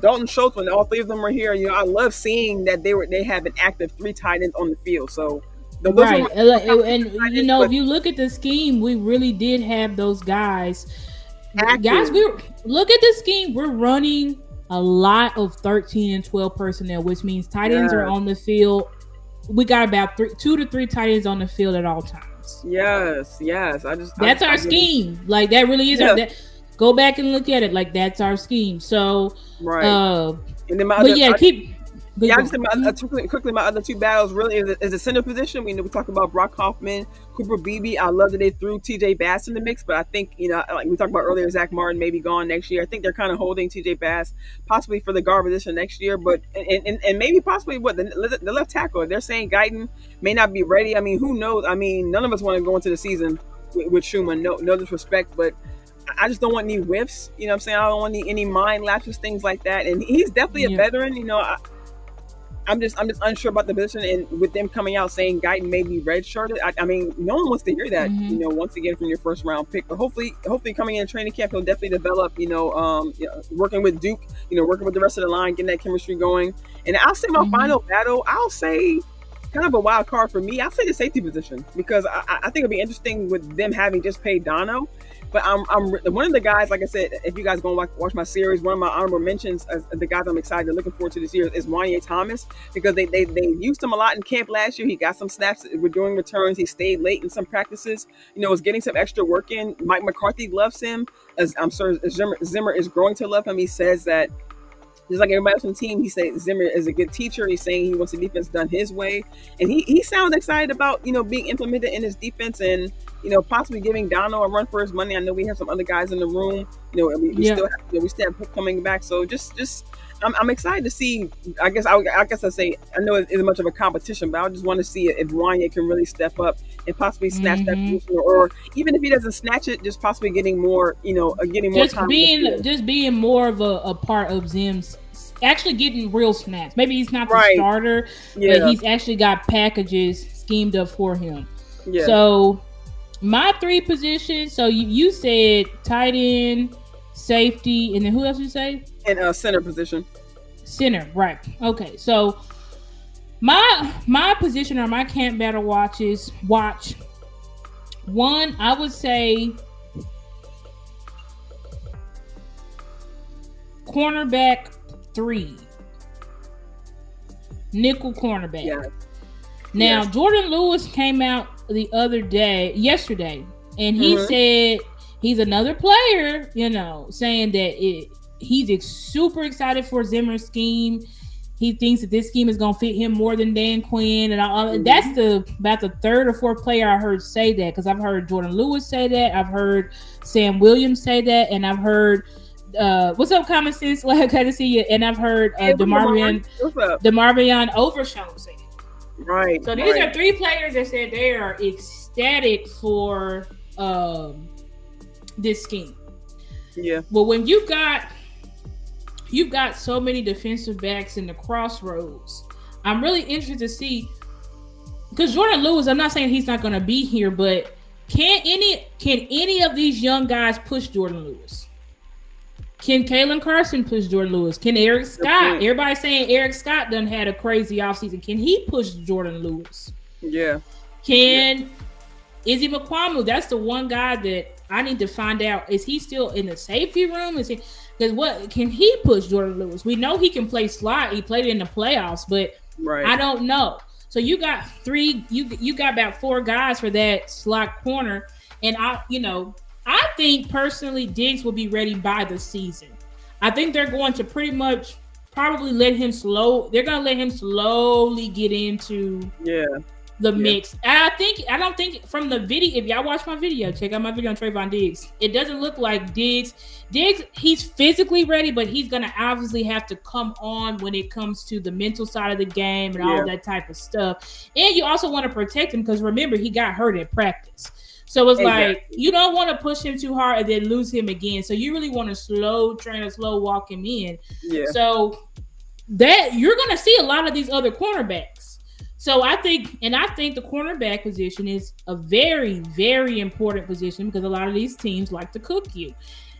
[SPEAKER 1] Dalton Schultz, when all three of them were here. I love seeing that they have an active 3 tight ends on the field. So
[SPEAKER 2] right, and if you look at the scheme, we really did have those guys. Active. Guys, look at the scheme. We're running a lot of 13 and 12 personnel, which means tight ends are on the field. We got about 2 to 3 tight ends on the field at all times.
[SPEAKER 1] Yes.
[SPEAKER 2] That's our scheme. Like, that really is our. Go back and look at it. Like, that's our scheme. So,
[SPEAKER 1] right.
[SPEAKER 2] And then
[SPEAKER 1] quickly, my other 2 battles really is the center position. We talk about Brock Hoffman, Cooper Beebe. I love that they threw TJ Bass in the mix, but I think, like we talked about earlier, Zach Martin may be gone next year. I think they're kind of holding TJ Bass possibly for the guard position next year, but and maybe possibly the left tackle. They're saying Guyton may not be ready. I mean, who knows? I mean, none of us want to go into the season with Schumann. No disrespect, but I just don't want any whiffs. You know what I'm saying? I don't want any mind lapses, things like that. And he's definitely a veteran. I'm just unsure about the position, and with them coming out saying Guyton may be redshirted. I mean, no one wants to hear that. Once again from your first round pick. But hopefully coming in training camp, he'll definitely develop. Working with Duke. Working with the rest of the line, getting that chemistry going. And I'll say my final battle. I'll say kind of a wild card for me. I'll say the safety position, because I think it'll be interesting with them having just paid Dono. But I'm one of the guys, like I said, if you guys go and watch my series, one of my honorable mentions as the guys I'm excited and looking forward to this year is Wanye Thomas, because they used him a lot in camp last year. He got some snaps. We're doing returns. He stayed late in some practices. Was getting some extra work in. Mike McCarthy loves him. As I'm sure Zimmer is growing to love him. He says that, just like everybody else on the team, he says Zimmer is a good teacher. He's saying he wants the defense done his way. And he sounds excited about, being implemented in his defense and, possibly giving Dono a run for his money. I know we have some other guys in the room, and we still have Hook coming back. So I'm excited to see. I guess I say, I know it isn't much of a competition, but I just want to see if Wanye can really step up and possibly snatch that position, or even if he doesn't snatch it, just possibly getting more, getting more time.
[SPEAKER 2] Just being more of a part of Zim's, actually getting real snaps. Maybe he's not the starter, but he's actually got packages schemed up for him. Yeah. So my 3 positions. So you said tight end, safety, and then who else you say?
[SPEAKER 1] And center position.
[SPEAKER 2] Center, right? Okay. So my position or my camp battle watch 1. I would say cornerback 3, nickel cornerback. Yeah. Now Jordan Lewis came out yesterday, and he said he's another player, saying that he's super excited for Zimmer's scheme. He thinks that this scheme is going to fit him more than Dan Quinn, and all. That's about the 3rd or 4th player I heard say that, because I've heard Jordan Lewis say that, I've heard Sam Williams say that, and I've heard what's up, Common Sense? Glad to see you. And I've heard DeMarvion Overshown say it.
[SPEAKER 1] Right.
[SPEAKER 2] So these are 3 players that said they are ecstatic for this scheme.
[SPEAKER 1] Yeah.
[SPEAKER 2] Well, when you've got so many defensive backs in the crossroads, I'm really interested to see, because Jordan Lewis, I'm not saying he's not going to be here, but can any of these young guys push Jordan Lewis? Can Kalen Carson push Jordan Lewis? Can Eric Scott? Everybody's saying Eric Scott done had a crazy offseason. Can he push Jordan Lewis?
[SPEAKER 1] Yeah.
[SPEAKER 2] Izzy McQuamu? That's the one guy that I need to find out. Is he still in the safety room? Can he push Jordan Lewis? We know he can play slot. He played in the playoffs, but I don't know. So you got 3. You got about 4 guys for that slot corner, and I think personally Diggs will be ready by the season. I think they're going to pretty much probably let him slowly get into the mix. I don't think from the video, if y'all watch my video, check out my video on Trayvon Diggs. It doesn't look like Diggs, he's physically ready, but he's gonna obviously have to come on when it comes to the mental side of the game and all that type of stuff. And you also want to protect him because remember, he got hurt at practice. So it's like you don't want to push him too hard and then lose him again. So you really want to slow walk him in. Yeah. So that you're gonna see a lot of these other cornerbacks. So I think the cornerback position is a very, very important position because a lot of these teams like to cook you,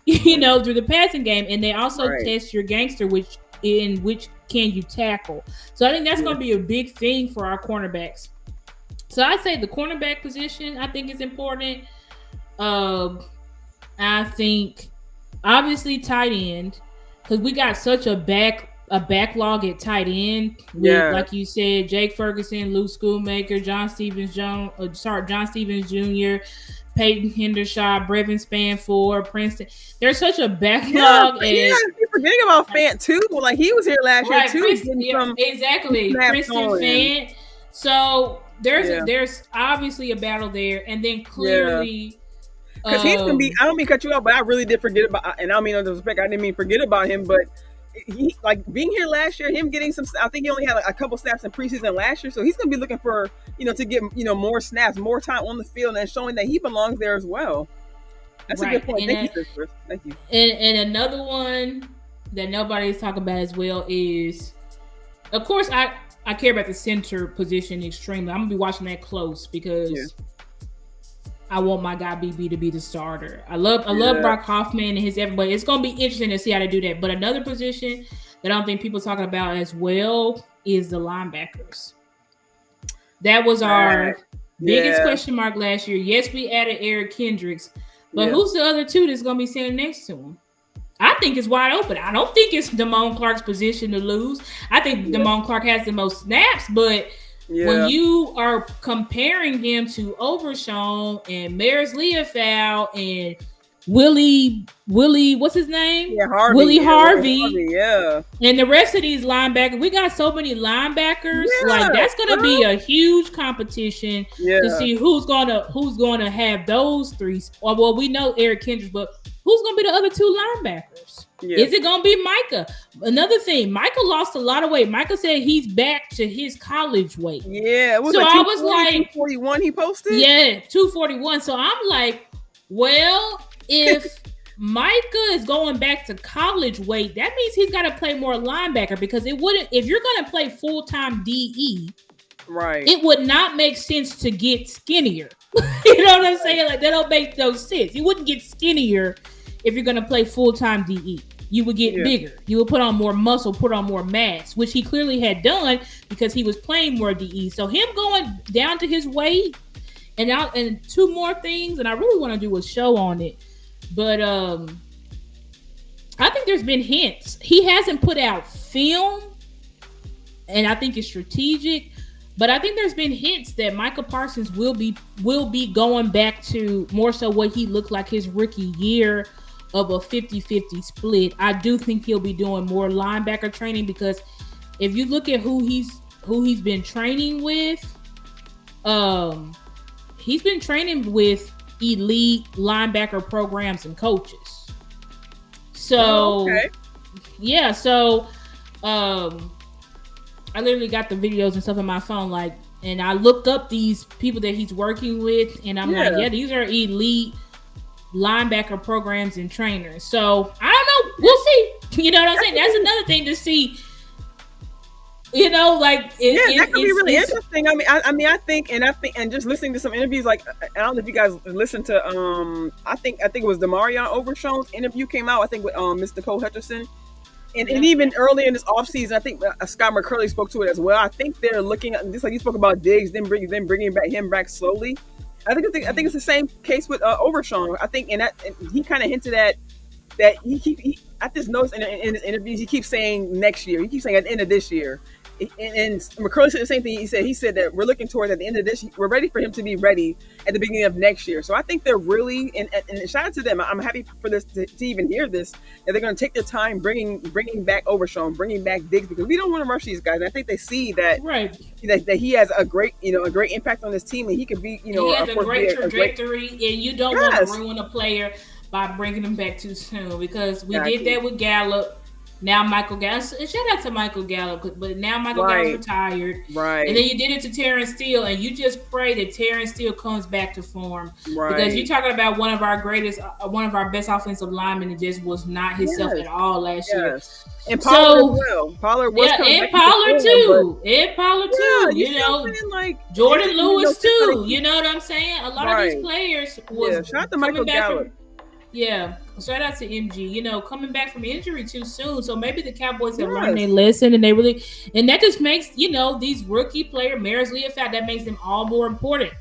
[SPEAKER 2] through the passing game, and they also test your gangster, which can you tackle. So I think that's going to be a big thing for our cornerbacks. So I say the cornerback position I think is important. I think obviously tight end because we got such a backlog at tight end with, like you said, Jake Ferguson, Luke Schoonmaker, John Stevens Jr., Peyton Hendershot, Brevin Spanford, Princeton. There's such a backlog.
[SPEAKER 1] Yeah, you're forgetting about Fant too. Like he was here last year too.
[SPEAKER 2] Exactly, Princeton Fant. So there's obviously a battle there, and then clearly.
[SPEAKER 1] Because he's gonna be. I don't mean to cut you off, but I really did forget about. And I don't mean no disrespect. I didn't mean forget about him, but he like being here last year. Him getting some. I think he only had like a couple snaps in preseason last year, so he's gonna be looking for to get more snaps, more time on the field, and showing that he belongs there as well. That's a good point. Thank you, Chris. Thank you.
[SPEAKER 2] And another one that nobody's talking about as well is, of course, I care about the center position extremely. I'm gonna be watching that close because. I want my guy BB to be the starter. I love Brock Hoffman and his everybody. It's going to be interesting to see how they do that. But another position that I don't think people are talking about as well is the linebackers. That was our biggest question mark last year. Yes, we added Eric Kendricks, but who's the other two that's going to be standing next to him? I think it's wide open. I don't think it's Damone Clark's position to lose. I think Damone Clark has the most snaps, but when you are comparing him to Overshown and Maris Leofow and Willie, what's his name?
[SPEAKER 1] Harvey.
[SPEAKER 2] Willie Harvey. And the rest of these linebackers, we got so many linebackers. Like that's going to be a huge competition to see who's going to have those three. Well, we know Eric Kendricks, but who's going to be the other two linebackers? Is it going to be Micah? Another thing, Micah lost a lot of weight. Micah said he's back to his college weight.
[SPEAKER 1] Yeah.
[SPEAKER 2] So I was like,
[SPEAKER 1] 241 he posted?
[SPEAKER 2] Yeah, 241. So I'm like, well, if Micah is going back to college weight, that means he's got to play more linebacker because it wouldn't, if you're going to play full-time DE, it would not make sense to get skinnier. You know what I'm saying? Like that don't make no sense. You wouldn't get skinnier if you're going to play full-time DE. You would get bigger. You would put on more muscle, put on more mass, which he clearly had done because he was playing more DE. So him going down to his weight and two more things, and I really want to do a show on it. But I think there's been hints. He hasn't put out film, and I think it's strategic. But I think there's been hints that Micah Parsons will be going back to more so what he looked like his rookie year of a 50-50 split. I do think he'll be doing more linebacker training because if you look at who he's been training with, he's been training with elite linebacker programs and coaches. So I literally got the videos and stuff on my phone, and I looked up these people that he's working with, and I'm like, these are elite linebacker programs and trainers. So I don't know. We'll see. You know what I'm saying? That's another thing to see. That could be really interesting. I think, and just listening to some interviews, I don't know if you guys listened to, I think it was Demarion Overshown's interview came out, I think with Miss Nicole Hutcherson. And even earlier in this offseason, I think Scott McCurley spoke to it as well. I think they're looking at, just like you spoke about Diggs, then bringing him back slowly. I think it's the same case with Overshown. I think, and he kind of hinted at that. I just noticed in his interviews, he keeps saying next year. He keeps saying at the end of this year.
[SPEAKER 1] and McCurley said the same thing. He said that we're looking toward at the end of this. We're ready for him to be ready at the beginning of next year. So I think they're really and shout out to them. I'm happy for this to even hear this, that they're going to take their time bringing back Overshown, bringing back Diggs, because we don't want to rush these guys. And I think they see that that he has a great impact on this team, and he could be
[SPEAKER 2] he has a great trajectory, and you don't want to ruin a player by bringing them back too soon, because we did that with Gallup. Now Michael Gallup, shout out to Michael Gallup, but now Michael Gallup's retired.
[SPEAKER 1] Right.
[SPEAKER 2] And then you did it to Terrence Steele, and you just pray that Terrence Steele comes back to form. Right. Because you're talking about one of our best offensive linemen that just was not himself at all last year.
[SPEAKER 1] And Pollard as well. Pollard was
[SPEAKER 2] and Pollard too. And Pollard too. You know, Jordan Lewis too. You know what I'm saying? A lot of these players was
[SPEAKER 1] shout out to Michael Gallup.
[SPEAKER 2] Shout out to MG. You know, coming back from injury too soon. So maybe the Cowboys have learned their lesson, and that just makes, these rookie player Maris Leofold, that makes them all more important.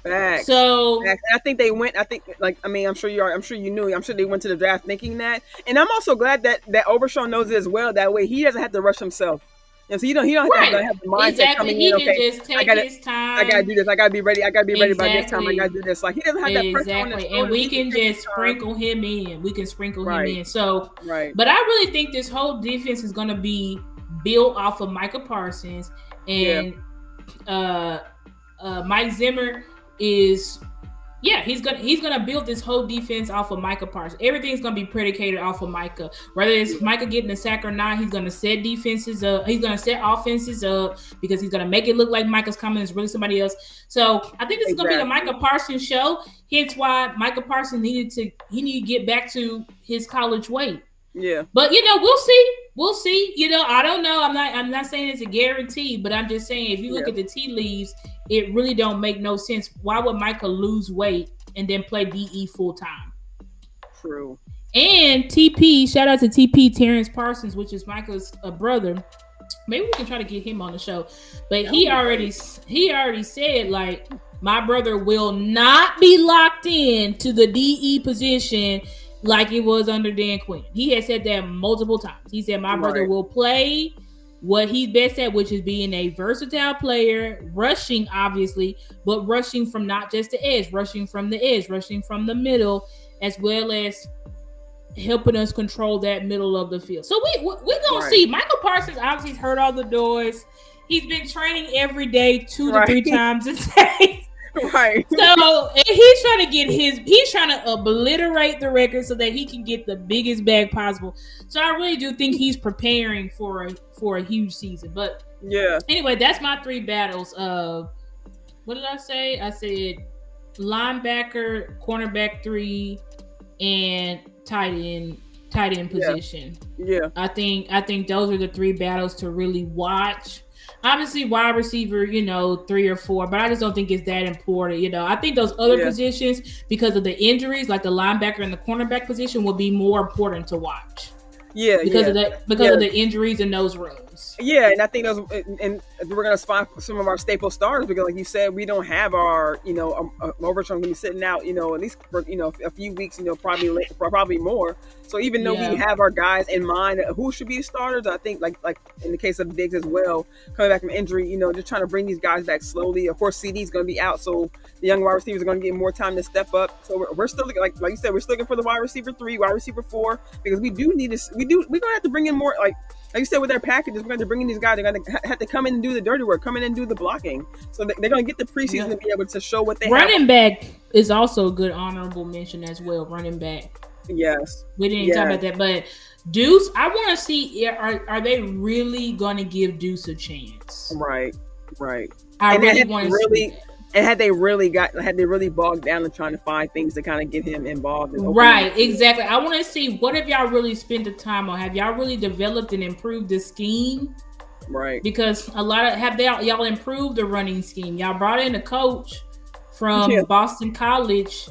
[SPEAKER 1] Facts.
[SPEAKER 2] So
[SPEAKER 1] I think they went. I'm sure you are. I'm sure you knew. I'm sure they went to the draft thinking that, and I'm also glad that Overshown knows it as well. That way, he doesn't have to rush himself. So he don't have the mindset coming in. Okay,
[SPEAKER 2] just take his time.
[SPEAKER 1] I gotta do this. I gotta be ready. I gotta be ready by this time. I gotta do this. Like, he doesn't have that pressure on his shoulders.
[SPEAKER 2] And we can just sprinkle him in. We can sprinkle him in. So, but I really think this whole defense is going to be built off of Micah Parsons, and Mike Zimmer is. Yeah, he's gonna build this whole defense off of Micah Parsons. Everything's gonna be predicated off of Micah. Whether it's Micah getting a sack or not, he's gonna set defenses up. He's gonna set offenses up, because he's gonna make it look like Micah's coming. It's really somebody else. So I think this is gonna be the Micah Parsons show. Hence why Micah Parsons needed to get back to his college weight.
[SPEAKER 1] Yeah.
[SPEAKER 2] But we'll see. We'll see. I don't know. I'm not saying it's a guarantee, but I'm just saying, if you look at the tea leaves, it really don't make no sense. Why would Michael lose weight and then play DE full time?
[SPEAKER 1] True.
[SPEAKER 2] And TP, shout out to TP, Terrence Parsons, which is Michael's brother. Maybe we can try to get him on the show. But he already said, like, my brother will not be locked in to the DE position like it was under Dan Quinn. He has said that multiple times. He said, my brother will play what he's best at, which is being a versatile player, rushing, obviously, but rushing from not just the edge, rushing from the edge, rushing from the middle, as well as helping us control that middle of the field. So we're going to see. Michael Parsons obviously has heard all the noise. He's been training every day 2 to 3 times a day.
[SPEAKER 1] Right.
[SPEAKER 2] So he's trying to obliterate the record so that he can get the biggest bag possible. So I really do think he's preparing for a huge season. But anyway, that's my 3 battles of, what did I say? I said linebacker, cornerback 3, and tight end position.
[SPEAKER 1] Yeah.
[SPEAKER 2] I think those are the 3 battles to really watch. Obviously, wide receiver, 3 or 4, but I just don't think it's that important. I think those other positions, because of the injuries, like the linebacker and the cornerback position, will be more important to watch.
[SPEAKER 1] Yeah,
[SPEAKER 2] because of the injuries in those rooms.
[SPEAKER 1] Yeah, and I think those, and we're gonna spot some of our staple stars, because, like you said, we don't have our, Overshown gonna be sitting out, at least for a few weeks, probably more. So even though we have our guys in mind who should be starters, I think like in the case of Diggs as well, coming back from injury, just trying to bring these guys back slowly. Of course, CD's gonna be out, so the young wide receivers are gonna get more time to step up. So we're still looking, like you said, we're still looking for the wide receiver 3, wide receiver 4, because we do need to. We're gonna have to bring in more, like you said, with their packages. We're going to bring in these guys. They're going to have to come in and do the dirty work, come in and do the blocking. So they're going to get the preseason to be able to show what they
[SPEAKER 2] running
[SPEAKER 1] have.
[SPEAKER 2] Back is also a good honorable mention as well. Running back.
[SPEAKER 1] Yes.
[SPEAKER 2] We didn't talk about that, but Deuce, I want to see, are they really going to give Deuce a chance?
[SPEAKER 1] Right.
[SPEAKER 2] I really want to see.
[SPEAKER 1] And had they really bogged down and trying to find things to kind of get him involved in
[SPEAKER 2] right, exactly. I want to see, what have y'all really spent the time on? Have y'all really developed and improved the scheme?
[SPEAKER 1] Right.
[SPEAKER 2] Because y'all improved the running scheme. Y'all brought in a coach from Boston College.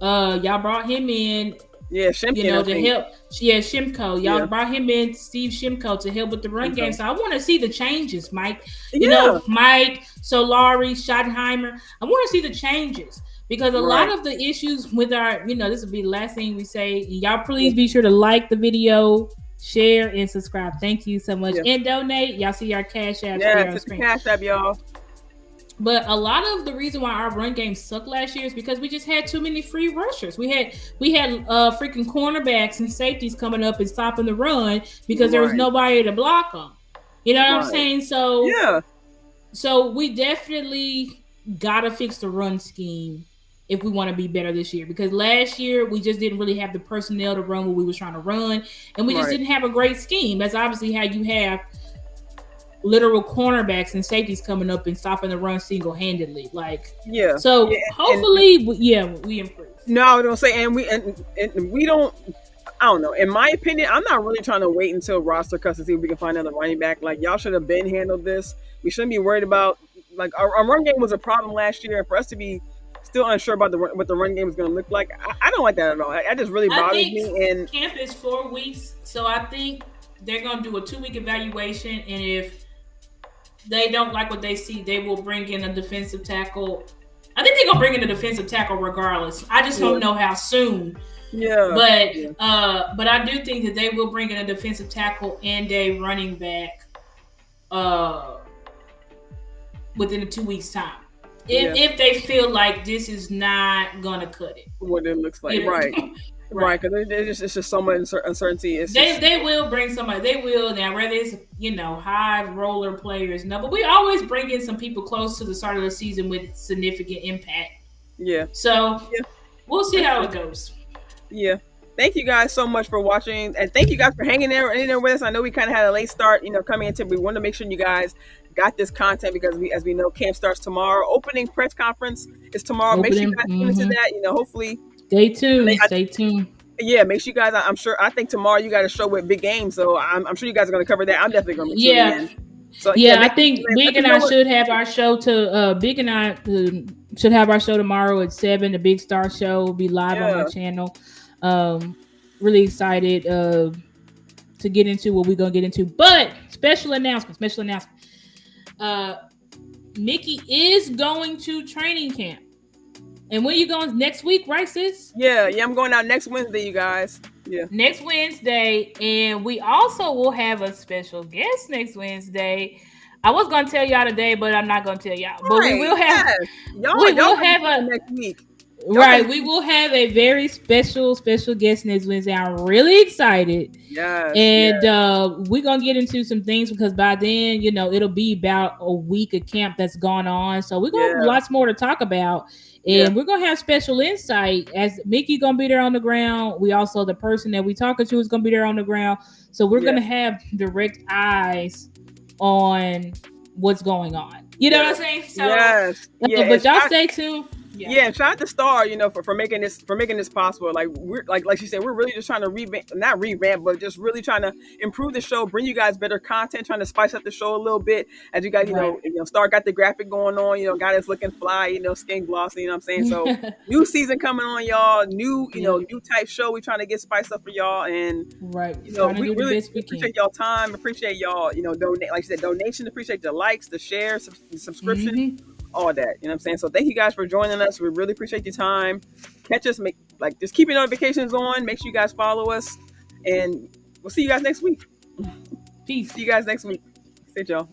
[SPEAKER 2] Y'all brought him in.
[SPEAKER 1] Yeah, Shimko,
[SPEAKER 2] to help. Yeah, Shimko. Y'all brought him in, Steve Shimko, to help with the run game. So I want to see the changes, Mike. Mike, Solari, Schottenheimer. I want to see the changes, because a lot of the issues with our, this will be the last thing we say. Y'all please be sure to like the video, share, and subscribe. Thank you so much.
[SPEAKER 1] Yeah.
[SPEAKER 2] And donate. Y'all see our cash apps
[SPEAKER 1] Yeah,
[SPEAKER 2] here on
[SPEAKER 1] it's
[SPEAKER 2] screen.
[SPEAKER 1] Cash App, y'all.
[SPEAKER 2] But a lot of the reason why our run game sucked last year is because we just had too many free rushers. We had freaking cornerbacks and safeties coming up and stopping the run because there was nobody to block them. You know what I'm saying? So
[SPEAKER 1] yeah.
[SPEAKER 2] So we definitely gotta fix the run scheme if we want to be better this year, because last year we just didn't really have the personnel to run what we was trying to run, and we just didn't have a great scheme. That's obviously how you have literal cornerbacks and safeties coming up and stopping the run single-handedly. So hopefully we improve.
[SPEAKER 1] No, I was gonna say, and we don't. I don't know. In my opinion, I'm not really trying to wait until roster cuts to see if we can find another running back. Like, y'all should have been handled this. We shouldn't be worried about, like, our run game was a problem last year, and for us to be still unsure about what the run game is going to look like, I don't like that at all. That just really bothers me. And
[SPEAKER 2] camp is 4 weeks, so I think they're going to do a 2-week evaluation, and if they don't like what they see, they will bring in a defensive tackle. I think they're going to bring in a defensive tackle regardless. I just don't know how soon.
[SPEAKER 1] Yeah.
[SPEAKER 2] But I do think that they will bring in a defensive tackle and a running back within a 2 weeks time. If they feel like this is not gonna cut it.
[SPEAKER 1] What it looks like. Right. Because it's just so much uncertainty.
[SPEAKER 2] They will bring somebody. They will now, whether it's high roller players. No, but we always bring in some people close to the start of the season with significant impact.
[SPEAKER 1] Yeah.
[SPEAKER 2] So we'll see how it goes.
[SPEAKER 1] Yeah. Thank you guys so much for watching, and thank you guys for hanging in there with us. I know we kind of had a late start, coming into. We want to make sure you guys got this content because as we know, camp starts tomorrow. Opening press conference is tomorrow. Make sure you guys tune into that. Hopefully.
[SPEAKER 2] Stay tuned. Stay tuned.
[SPEAKER 1] Yeah, make sure you guys. I think tomorrow you got a show with big games, so I'm sure you guys are going to cover that. I'm definitely going to be tuning in. So,
[SPEAKER 2] I think Big and I should have our show should have our show tomorrow at 7. The Big Star Show will be live on my channel. Really excited to get into what we're gonna get into. But special announcement. Mickey is going to training camp. And when you going next week, right, sis?
[SPEAKER 1] Yeah, I'm going out next Wednesday, you guys. Yeah.
[SPEAKER 2] Next Wednesday, and we also will have a special guest next Wednesday. I was gonna tell y'all today, but I'm not gonna tell y'all. But we will have y'all have a
[SPEAKER 1] next week.
[SPEAKER 2] Right, we will have a very special guest next Wednesday. I'm really excited.
[SPEAKER 1] Yes.
[SPEAKER 2] And we're gonna get into some things because by then, it'll be about a week of camp that's gone on. So we're gonna have lots more to talk about. And we're gonna have special insight as Mickey gonna be there on the ground. We also the person that we talking to is gonna be there on the ground. So we're gonna have direct eyes on what's going on. You know what I'm saying? So but y'all stay tuned.
[SPEAKER 1] Yeah, shout out to Star, for making this possible. Like like she said, we're really just trying to not revamp, but just really trying to improve the show, bring you guys better content, trying to spice up the show a little bit. As you guys, Star got the graphic going on, got us looking fly, skin glossy, you know what I'm saying? So new season coming on, y'all, new type show. We trying to get spiced up for y'all, and we really appreciate y'all time, appreciate y'all, donate, like you said, donation, appreciate the likes, the shares, the subscription. All that, you know what I'm saying? So thank you guys for joining us. We really appreciate your time. Catch us, just keep your notifications on. Make sure you guys follow us, and we'll see you guys next week.
[SPEAKER 2] Peace.
[SPEAKER 1] See you guys next week. See y'all.